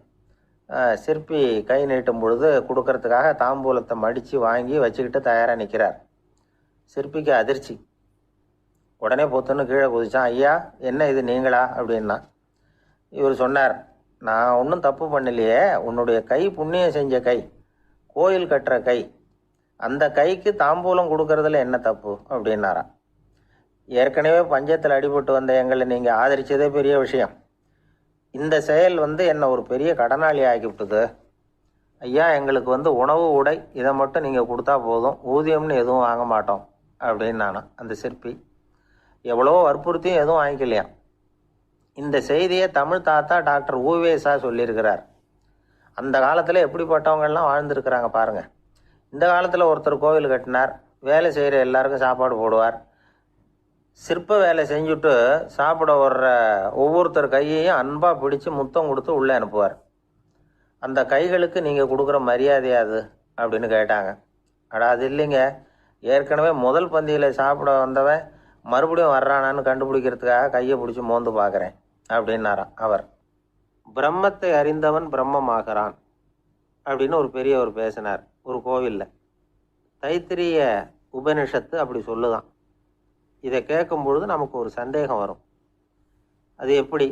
A: சிற்பி கை நீட்டும் பொழுது கொடுக்கறதுக்காக தாம்பூலத்தை மடித்து வாங்கி வச்சுக்கிட்டு தயாராக நிற்கிறார். சிற்பிக்கு அதிர்ச்சி. உடனே பொத்துன்னு கீழே குதிச்சான். ஐயா, என்ன இது நீங்களா அப்படின்னா. இவர் சொன்னார், நான் ஒன்றும் தப்பு பண்ணலையே, உன்னுடைய கை புண்ணியம் செஞ்ச கை, கோயில் கட்டுற கை, அந்த கைக்கு தாம்பூலம் கொடுக்கறதுல என்ன தப்பு அப்படின்னாராம். ஏற்கனவே பஞ்சத்தில் அடிபட்டு வந்த எங்களை நீங்கள் ஆதரித்ததே பெரிய விஷயம். இந்த செயல் என்னை ஒரு பெரிய கடனாளி ஆகிவிட்டது. ஐயா, எங்களுக்கு உணவு உடை இதை மட்டும் நீங்கள் கொடுத்தா போதும், ஊதியம்னு எதுவும் வாங்க மாட்டோம் அப்படின்னு நானா. அந்த சிற்பி எவ்வளோ வற்புறுத்தியும் எதுவும் வாங்கிக்கலையா. இந்த செய்தியை தமிழ் தாத்தா டாக்டர் ஊவேசா சொல்லியிருக்கிறார். அந்த காலத்தில் எப்படிப்பட்டவங்கள்லாம் வாழ்ந்துருக்கிறாங்க பாருங்கள். இந்த காலத்தில் ஒருத்தர் கோவில் கட்டினார், வேலை செய்கிற எல்லாருக்கும் சாப்பாடு போடுவார். சிற்ப வேலை செஞ்சுட்டு சாப்பிட வர்ற ஒவ்வொருத்தர் கையையும் அன்பாக பிடிச்சி முத்தம் கொடுத்து உள்ளே அனுப்புவார். அந்த கைகளுக்கு நீங்கள் கொடுக்குற மரியாதையாது அப்படின்னு கேட்டாங்க. அடா, அது இல்லைங்க, ஏற்கனவே முதல் பந்தியில் சாப்பிட வந்தவன் மறுபடியும் வர்றானான்னு கண்டுபிடிக்கிறதுக்காக கையை பிடிச்சி மோந்து பார்க்குறேன் அப்படின்னாராம் அவர். பிரம்மத்தை அறிந்தவன் பிரம்மமாகிறான் அப்படின்னு ஒரு பெரியவர் பேசினார் ஒரு கோவிலில். தைத்திரிய உபனிஷத்து அப்படி சொல்லுதான். இதை கேட்கும் பொழுது நமக்கு ஒரு சந்தேகம் வரும். அது எப்படி?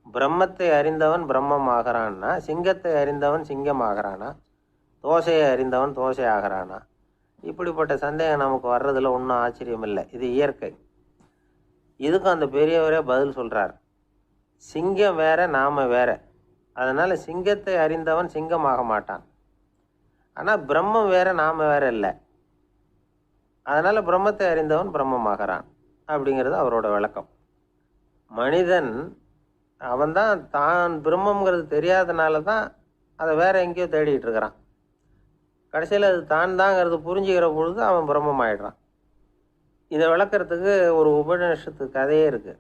A: பிரம்மத்தை அறிந்தவன் பிரம்மம் ஆகிறான்னா, சிங்கத்தை அறிந்தவன் சிங்கம் ஆகிறானா, தோசையை அறிந்தவன் தோசை ஆகிறானா? இப்படிப்பட்ட சந்தேகம் நமக்கு வர்றதுல ஒன்றும் ஆச்சரியம் இல்லை. இது இயற்கை. இதுக்கும் அந்த பெரியவரே பதில் சொல்கிறார். சிங்கம் வேற, நாம வேற. அதனால் சிங்கத்தை அறிந்தவன் சிங்கம் ஆக மாட்டான். ஆனால் பிரம்மம் வேற, நாம வேற இல்லை. அதனால் பிரம்மத்தை அறிந்தவன் பிரம்மமாகறான் அப்படிங்கிறது அவரோட விளக்கம். மனிதன் அவன்தான் தான் பிரம்மங்கிறது தெரியாதனால தான் அதை வேற எங்கேயோ தேடிட்டு இருக்கிறான். கடைசியில் அது தான் தாங்கிறது புரிஞ்சுக்கிற பொழுது அவன் பிரம்மம் ஆயிடுறான். இதை விளக்கிறதுக்கு ஒரு உபநிஷத்து கதையே இருக்குது.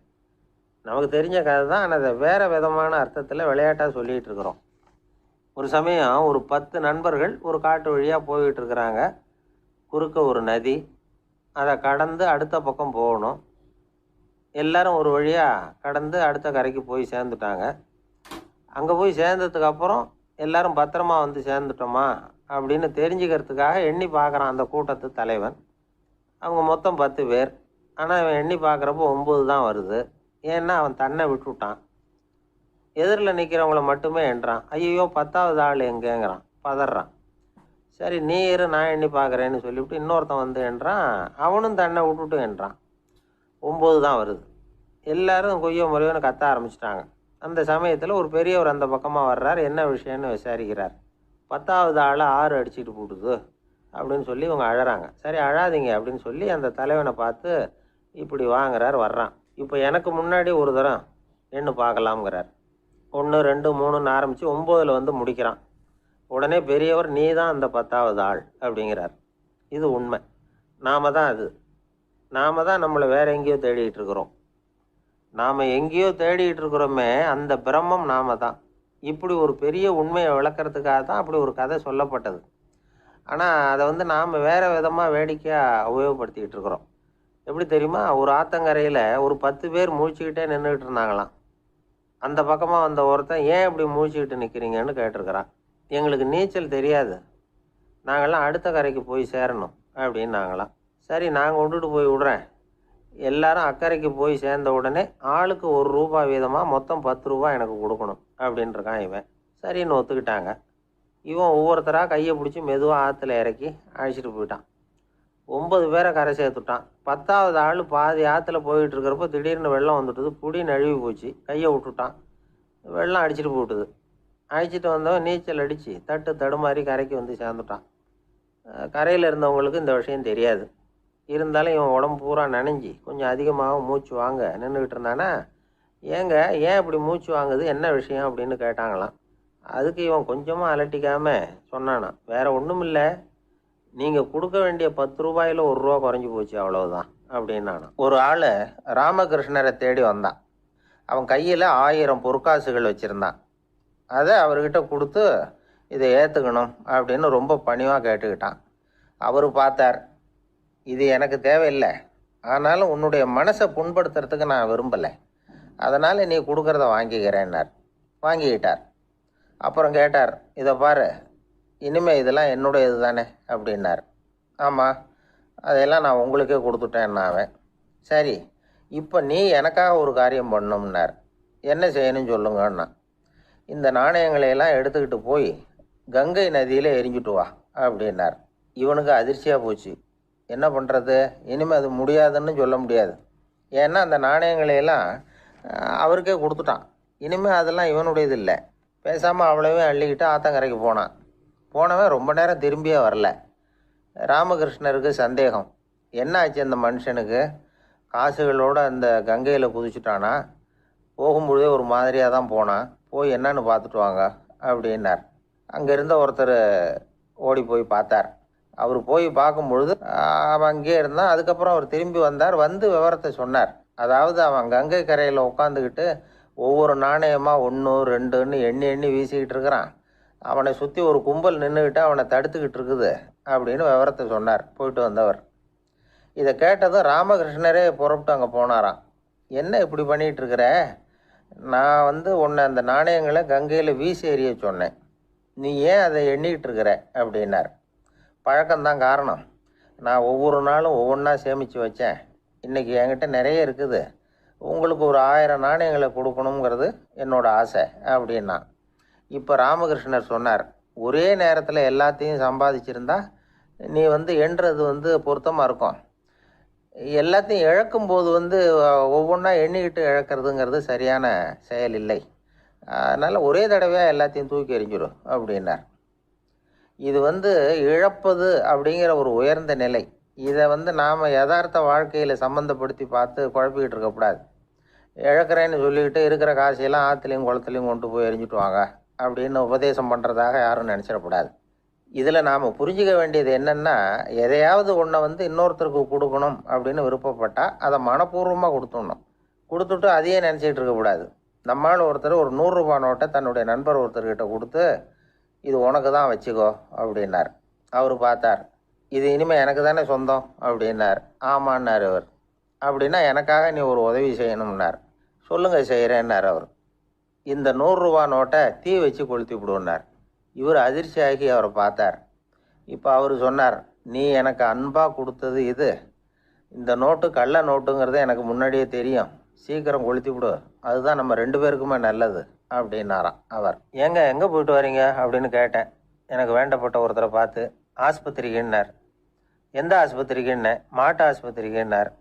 A: நமக்கு தெரிஞ்ச கதை தான், ஆனால் அதை வேறு விதமான அர்த்தத்தில் விளையாட்டாக சொல்லிகிட்டு இருக்கிறோம். ஒரு சமயம் ஒரு 10 நண்பர்கள் ஒரு காட்டு வழியாக போய்கிட்டு இருக்கிறாங்க. குறுக்க ஒரு நதி, அதை கடந்து அடுத்த பக்கம் போகணும். எல்லாரும் ஒரு வழியாக கடந்து அடுத்த கரைக்கு போய் சேர்ந்துட்டாங்க. அங்கே போய் சேர்ந்ததுக்கப்புறம் எல்லாரும் பத்திரமா சேர்ந்துட்டோமா அப்படின்னு தெரிஞ்சுக்கிறதுக்காக எண்ணி பார்க்குறான் அந்த கூட்டத்து தலைவன். அவங்க மொத்தம் 10 பேர். ஆனால் அவன் எண்ணி பார்க்குறப்போ 9 தான் வருது. ஏன்னா அவன் தன்னை விட்டுவிட்டான். எதிரில் நிற்கிறவங்கள மட்டுமே எண்ணுறான். ஐயோ 10வது ஆள் எங்கேங்கிறான், பதறான். சரி நீ இரு, நான் எண்ணி பார்க்குறேன்னு சொல்லிவிட்டு இன்னொருத்தன் எண்ணுறான். அவனும் தன்னை விட்டுட்டு எண்ணுறான். 9 தான் வருது. எல்லாரும் கொய்யோ முறையோன்னு கத்த ஆரம்பிச்சிட்டாங்க. அந்த சமயத்தில் ஒரு பெரியவர் அந்த பக்கமாக வர்றார். என்ன விஷயம்னு விசாரிக்கிறார். 10வது ஆள் 6 அடிச்சுட்டு போட்டுது அப்படின்னு சொல்லி இவங்க அழறாங்க. சரி அழாதீங்க அப்படின்னு சொல்லி அந்த தலைவனை பார்த்து இப்படி வாங்குறார். வர்றான். இப்போ எனக்கு முன்னாடி ஒரு தரம் எண்ணு பார்க்கலாம்ங்கிறார். 1 2 3ன்னு ஆரம்பித்து 9ல் வந்து முடிக்கிறான். உடனே பெரியவர் நீ தான் அந்த 10வது ஆள் அப்படிங்கிறார். இது உண்மை. நாம தான் அது. நாம தான் நம்மளை வேற எங்கேயோ தேடிட்டு இருக்கிறோம். நாம் எங்கேயோ தேடிட்டு இருக்கிறோமே, அந்த பிரம்மம் நாம தான். இப்படி ஒரு பெரிய உண்மையை விளக்கறதுக்காக தான் அப்படி ஒரு கதை சொல்லப்பட்டது. ஆனால் அதை வந்து நாம் வேறு விதமாக வேடிக்கையாக உபயோகப்படுத்திக்கிட்டு இருக்கிறோம். எப்படி தெரியுமா? ஒரு ஆத்தங்கரையில் ஒரு 10 பேர் முழிச்சுக்கிட்டே நின்றுக்கிட்டு இருந்தாங்களாம். அந்த பக்கமாக வந்த ஒருத்தன் ஏன் இப்படி முழிச்சுக்கிட்டு நிற்கிறீங்கன்னு கேட்டிருக்கிறான். எங்களுக்கு நீச்சல் தெரியாது, நாங்கள்லாம் அடுத்த கரைக்கு போய் சேரணும் அப்படின்னாங்களாம். சரி, நாங்கள் விட்டுட்டு போய் விடுறேன். எல்லாரும் அக்கறைக்கு போய் சேர்ந்த உடனே ஆளுக்கு ₹1 வீதமாக மொத்தம் ₹10 எனக்கு கொடுக்கணும் அப்படின்ட்டுருக்கான் இவன். சரின்னு ஒத்துக்கிட்டாங்க. இவன் ஒவ்வொருத்தராக கையை பிடிச்சி மெதுவாக ஆற்றுல இறக்கி அழைச்சிட்டு போயிட்டான். 9 பேரை கரை சேர்த்துட்டான். 10வது ஆள் பாதி ஆற்றுல போயிட்டு இருக்கிறப்போ திடீர்னு வெள்ளம் வந்துட்டுது. புடி நழுவி போச்சு. கையை விட்டுட்டான். வெள்ளம் அடிச்சிட்டு போட்டுது. அழைச்சிட்டு வந்தவன் நீச்சல் அடித்து தடுமாறி கரைக்கு வந்து சேர்ந்துட்டான். கரையில் இருந்தவங்களுக்கு இந்த விஷயம் தெரியாது. இருந்தாலும் இவன் உடம்பு பூரா நனைஞ்சி கொஞ்சம் அதிகமாக மூச்சு வாங்க நின்றுக்கிட்டு இருந்தானா, ஏன் இப்படி மூச்சு வாங்குது, என்ன விஷயம் அப்படின்னு கேட்டாங்களாம். அதுக்கு இவன் கொஞ்சமாக அலட்டிக்காமல் சொன்னானா, வேற ஒன்றும் இல்லை, நீங்கள் கொடுக்க வேண்டிய ₹10ல் ₹1 குறைஞ்சி போச்சு, அவ்வளவுதான் அப்படின்னானா. ஒரு ஆள் ராமகிருஷ்ணரை தேடி வந்தான். அவன் கையில் 1000 பொற்காசுகள் வச்சுருந்தான். அதை அவர்கிட்ட கொடுத்து இதை ஏற்றுக்கணும் அப்படின்னு ரொம்ப பணிவாக கேட்டுக்கிட்டான். அவர் பார்த்தார், இது எனக்கு தேவையில்லை, ஆனாலும் உன்னுடைய மனசை புண்படுத்துறதுக்கு நான் விரும்பலை, அதனால் நீ கொடுக்குறத வாங்கிக்கிறேன்னார். வாங்கிக்கிட்டார். அப்புறம் கேட்டார், இதை பாரு, இனிமேல் இதெல்லாம் என்னுடைய இது தானே அப்படின்னார். ஆமாம், அதையெல்லாம் நான் உங்களுக்கே கொடுத்துட்டேன்னா அவன். சரி, இப்போ நீ எனக்காக ஒரு காரியம் பண்ணணும்னார். என்ன செய்யணும்னு சொல்லுங்கன்னா, இந்த நாணயங்களையெல்லாம் எடுத்துக்கிட்டு போய் கங்கை நதியில் எரிஞ்சுட்டு வா அப்படின்னார். இவனுக்கு அதிர்ச்சியாக போச்சு. என்ன பண்ணுறது, இனிமேல் அது முடியாதுன்னு சொல்ல முடியாது. ஏன்னா அந்த நாணயங்களையெல்லாம் அவருக்கே கொடுத்துட்டான். இனிமேல் அதெல்லாம் இவனுடையது இல்லை. பேசாமல் அவ்வளோவே அள்ளிக்கிட்டு ஆத்தங்கரைக்கு போனான். போனவன் ரொம்ப நேரம் திரும்பியே வரல. ராமகிருஷ்ணருக்கு சந்தேகம், என்ன ஆச்சு அந்த மனுஷனுக்கு, காசுகளோடு அந்த கங்கையில் குதிச்சுட்டானா, போகும்பொழுதே ஒரு மாதிரியாக தான் போனான், போய் என்னன்னு பார்த்துட்டு வாங்க அப்படின்னார். அங்கே இருந்த ஒருத்தர் ஓடி போய் பார்த்தார். அவர் போய் பார்க்கும் பொழுது அவன் அங்கேயே இருந்தான். அதுக்கப்புறம் அவர் திரும்பி வந்தார். வந்து விவரத்தை சொன்னார். அதாவது அவன் கங்கை கரையில் உட்காந்துக்கிட்டு ஒவ்வொரு நாணயமாக 1 2ன்னு எண்ணி வீசிக்கிட்டு இருக்கிறான். அவனை சுற்றி ஒரு கும்பல் நின்றுக்கிட்டு அவனை தடுத்துக்கிட்டு இருக்குது அப்படின்னு விவரத்தை சொன்னார் போயிட்டு வந்தவர். இதை கேட்டதும் ராமகிருஷ்ணரே புறப்பட்டு அங்கே போனாராம். என்ன இப்படி பண்ணிகிட்டு இருக்கிற, நான் உன்னை அந்த நாணயங்களை கங்கையில் வீசி எறிய சொன்னேன், நீ ஏன் அதை எண்ணிக்கிட்டு இருக்கிற அப்படின்னார். பழக்கம்தான் காரணம், நான் ஒவ்வொரு நாளும் ஒவ்வொன்றா சேமித்து வச்சேன், இன்றைக்கி என்கிட்ட நிறைய இருக்குது, உங்களுக்கு ஒரு 1000 நாணயங்களை கொடுக்கணுங்கிறது என்னோட ஆசை அப்படின்னா. இப்போ ராமகிருஷ்ணர் சொன்னார், ஒரே நேரத்தில் எல்லாத்தையும் சம்பாதிச்சிருந்தா நீ எண்ணுறது பொருத்தமாக இருக்கும். எல்லாத்தையும் இழக்கும்போது ஒவ்வொன்றா எண்ணிக்கிட்டு இழக்கிறதுங்கிறது சரியான செயல் இல்லை. அதனால் ஒரே தடவையாக எல்லாத்தையும் தூக்கி எறிஞ்சிடும் அப்படின்னார். இது இழப்பது அப்படிங்கிற ஒரு உயர்ந்த நிலை. இதை நாம் யதார்த்த வாழ்க்கையில் சம்மந்தப்படுத்தி பார்த்து குழப்பிக்கிட்டு இருக்கக்கூடாது. இழக்கிறேன்னு சொல்லிக்கிட்டு இருக்கிற காசையெல்லாம் ஆற்றுலையும் குளத்துலையும் கொண்டு போய் எரிஞ்சுட்டு வாங்க அப்படின்னு உபதேசம் பண்ணுறதாக யாரும் நினச்சிடக்கூடாது. இதில் நாம் புரிஞ்சிக்க வேண்டியது என்னென்னா, எதையாவது ஒன்றை இன்னொருத்தருக்கு கொடுக்கணும் அப்படின்னு விருப்பப்பட்டால் அதை மனப்பூர்வமாக கொடுத்துடணும். கொடுத்துட்டு அதையே நினச்சிக்கிட்டு இருக்கக்கூடாது. நம்மால் ஒருத்தர் ஒரு ₹100 நோட்டை தன்னுடைய நண்பர் ஒருத்தர்கிட்ட கொடுத்து, இது உனக்கு தான் வச்சுக்கோ அப்படின்னார். அவர் பார்த்தார், இது இனிமேல் எனக்கு தானே சொந்தம் அப்படின்னார். ஆமான்னார் அவர். அப்படின்னா எனக்காக நீ ஒரு உதவி செய்யணும்னார். சொல்லுங்கள் செய்கிறேன்னார் அவர். இந்த ₹100 நோட்டை தீ வச்சு கொளுத்தி விடுன்னார். இவர் அதிர்ச்சியாகி அவரை பார்த்தார். இப்போ அவர் சொன்னார், நீ எனக்கு அன்பாக கொடுத்தது இது, இந்த நோட்டு கள்ள நோட்டுங்கிறது எனக்கு முன்னாடியே தெரியும், சீக்கிரம் கொளுத்தி விடு, அதுதான் நம்ம 2 பேருக்குமே நல்லது அப்படின்னாராம் அவர். எங்கே போயிட்டு வரீங்க அப்படின்னு கேட்டேன். எனக்கு வேண்டப்பட்ட ஒருத்தரை பார்த்து. ஆஸ்பத்திரிக்குன்னார். எந்த ஆஸ்பத்திரிக்குன்னே? மாட்டு ஆஸ்பத்திரிக்குன்னார்.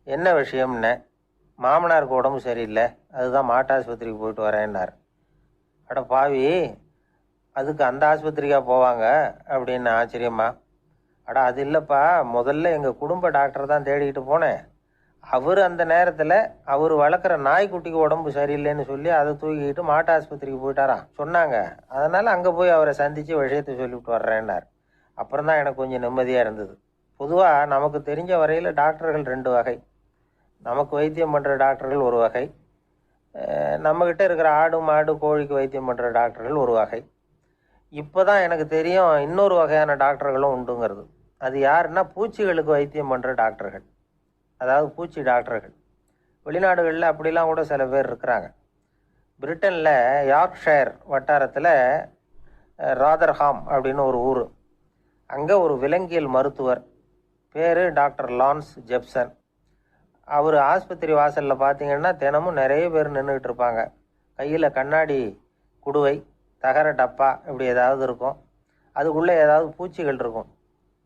A: என்ன விஷயம்னே? மாமனாருக்கு உடம்பு சரியில்லை, அதுதான் மாட்டு ஆஸ்பத்திரிக்கு போயிட்டு வரேன்னார். அட பாவி, அதுக்கு அந்த ஆஸ்பத்திரிக்காக போவாங்க அப்படின்னு ஆச்சரியமா. அட அது இல்லைப்பா, முதல்ல எங்கள் குடும்ப டாக்டர் தான் தேடிக்கிட்டு போனேன், அவர் அந்த நேரத்தில் அவர் வளர்க்குற நாய்க்குட்டிக்கு உடம்பு சரியில்லைன்னு சொல்லி அதை தூக்கிக்கிட்டு மாட்டு ஆஸ்பத்திரிக்கு போயிட்டாராம் சொன்னாங்க. அதனால் அங்கே போய் அவரை சந்தித்து விஷயத்தை சொல்லிவிட்டு வர்றேன்னார். அப்புறம் தான் எனக்கு கொஞ்சம் நிம்மதியாக இருந்தது. பொதுவாக நமக்கு தெரிஞ்ச வரையில் டாக்டர்கள் 2 வகை. நமக்கு வைத்தியம் பண்ணுற டாக்டர்கள் ஒரு வகை, நம்மக்கிட்ட இருக்கிற ஆடு மாடு கோழிக்கு வைத்தியம் பண்ணுற டாக்டர்கள் ஒரு வகை. இப்போ தான் எனக்கு தெரியும் இன்னொரு வகையான டாக்டர்களும் உண்டுங்கிறது. அது யாருன்னா பூச்சிகளுக்கு வைத்தியம் பண்ணுற டாக்டர்கள், அதாவது பூச்சி டாக்டர்கள். வெளிநாடுகளில் அப்படிலாம் கூட சில பேர் இருக்கிறாங்க. பிரிட்டனில் யார்க்ஷயர் வட்டாரத்தில் ராதர்ஹாம் அப்படின்னு ஒரு ஊர். அங்கே ஒரு விலங்கியல் மருத்துவர் பேர் டாக்டர் லான்ஸ் ஜெப்சன். அவர் ஆஸ்பத்திரி வாசலில் பார்த்தீங்கன்னா தினமும் நிறைய பேர் நின்றுக்கிட்டு இருப்பாங்க. கையில் கண்ணாடி குடுவை, தகர டப்பா இப்படி ஏதாவது இருக்கும். அதுக்குள்ளே ஏதாவது பூச்சிகள் இருக்கும்.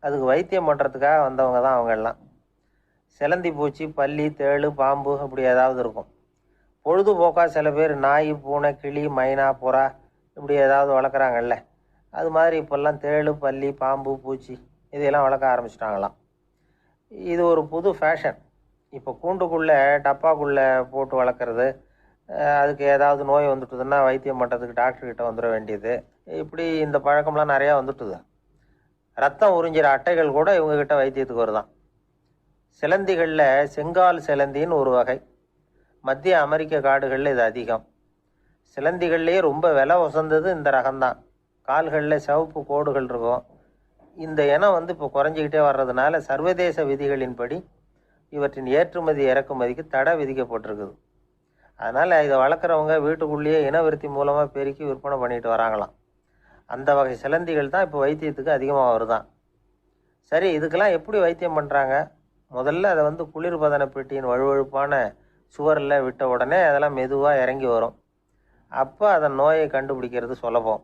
A: அதுக்கு வைத்தியம் பண்ணுறதுக்காக வந்தவங்க தான் அவங்க எல்லாம். சிலந்தி பூச்சி, பல்லி, தேளு, பாம்பு இப்படி ஏதாவது இருக்கும். பொழுதுபோக்காக சில பேர் நாய், பூனை, கிளி, மைனா, புறா இப்படி ஏதாவது வளர்க்குறாங்கல்ல, அது மாதிரி இப்போல்லாம் தேளு, பல்லி, பாம்பு, பூச்சி இதையெல்லாம் வளர்க்க ஆரம்பிச்சிட்டாங்களாம். இது ஒரு புது ஃபேஷன். இப்போ கூண்டுக்குள்ளே டப்பாக்குள்ளே போட்டு வளர்க்குறது, அதுக்கு ஏதாவது நோய் வந்துட்டுதுன்னா வைத்தியம் பண்ணுறதுக்கு டாக்டர்கிட்ட வந்துட வேண்டியது, இப்படி இந்த பழக்கம்லாம் நிறையா வந்துட்டுது. ரத்தம் உறிஞ்சிற அட்டைகள் கூட இவங்ககிட்ட வைத்தியத்துக்கு வருதான். சிலந்திகளில் செங்கால் சிலந்தின்னு ஒரு வகை. மத்திய அமெரிக்க காடுகளில் இது அதிகம். சிலந்திகள்லேயே ரொம்ப விலை உசந்தது இந்த ரகம்தான். கால்களில் சிவப்பு கோடுகள் இருக்கும். இந்த இனம் இப்போ குறைஞ்சிக்கிட்டே வர்றதுனால சர்வதேச விதிகளின்படி இவற்றின் ஏற்றுமதி இறக்குமதிக்கு தடை விதிக்கப்பட்டிருக்குது. அதனால் இதை வளர்க்குறவங்க வீட்டுக்குள்ளேயே இனவிருத்தி மூலமாக பெருக்கி விற்பனை பண்ணிட்டு வராங்களாம். அந்த வகை சிலந்திகள் தான் இப்போ வைத்தியத்துக்கு அதிகமாக வருதான். சரி, இதுக்கெல்லாம் எப்படி வைத்தியம் பண்ணுறாங்க? முதல்ல அதை குளிர்பதன பெட்டியின் வழுவழுப்பான சுவரில் விட்ட உடனே அதெல்லாம் மெதுவாக இறங்கி வரும். அப்போ அதன் நோயை கண்டுபிடிக்கிறது சுலபம்.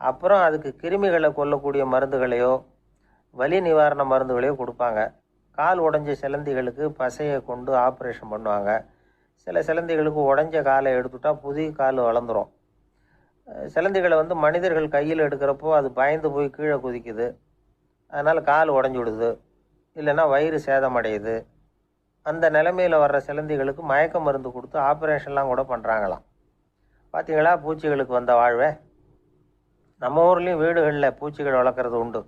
A: அப்புறம் அதுக்கு கிருமிகளை கொல்லக்கூடிய மருந்துகளையோ வலி நிவாரண மருந்துகளையோ கொடுப்பாங்க. கால் உடைஞ்ச சிலந்திகளுக்கு பசையை கொண்டு ஆப்ரேஷன் பண்ணுவாங்க. சில சிலந்திகளுக்கு உடைஞ்ச காலை எடுத்துட்டா புதிய கால் வளர்ந்துடும். சிலந்திகளை மனிதர்கள் கையில் எடுக்கிறப்போ அது பயந்து போய் கீழே குதிக்குது. அதனால் கால் உடஞ்சி விடுது, இல்லைன்னா வயிறு சேதமடையுது. அந்த நிலைமையில் வர்ற சிலந்திகளுக்கு மயக்க மருந்து கொடுத்து ஆப்ரேஷன்லாம் கூட பண்ணுறாங்களாம். பார்த்தீங்களா பூச்சிகளுக்கு வந்த வாழ்வே? நம்ம ஊர்லேயும் வீடுகளில் பூச்சிகள் வளர்க்குறது உண்டு.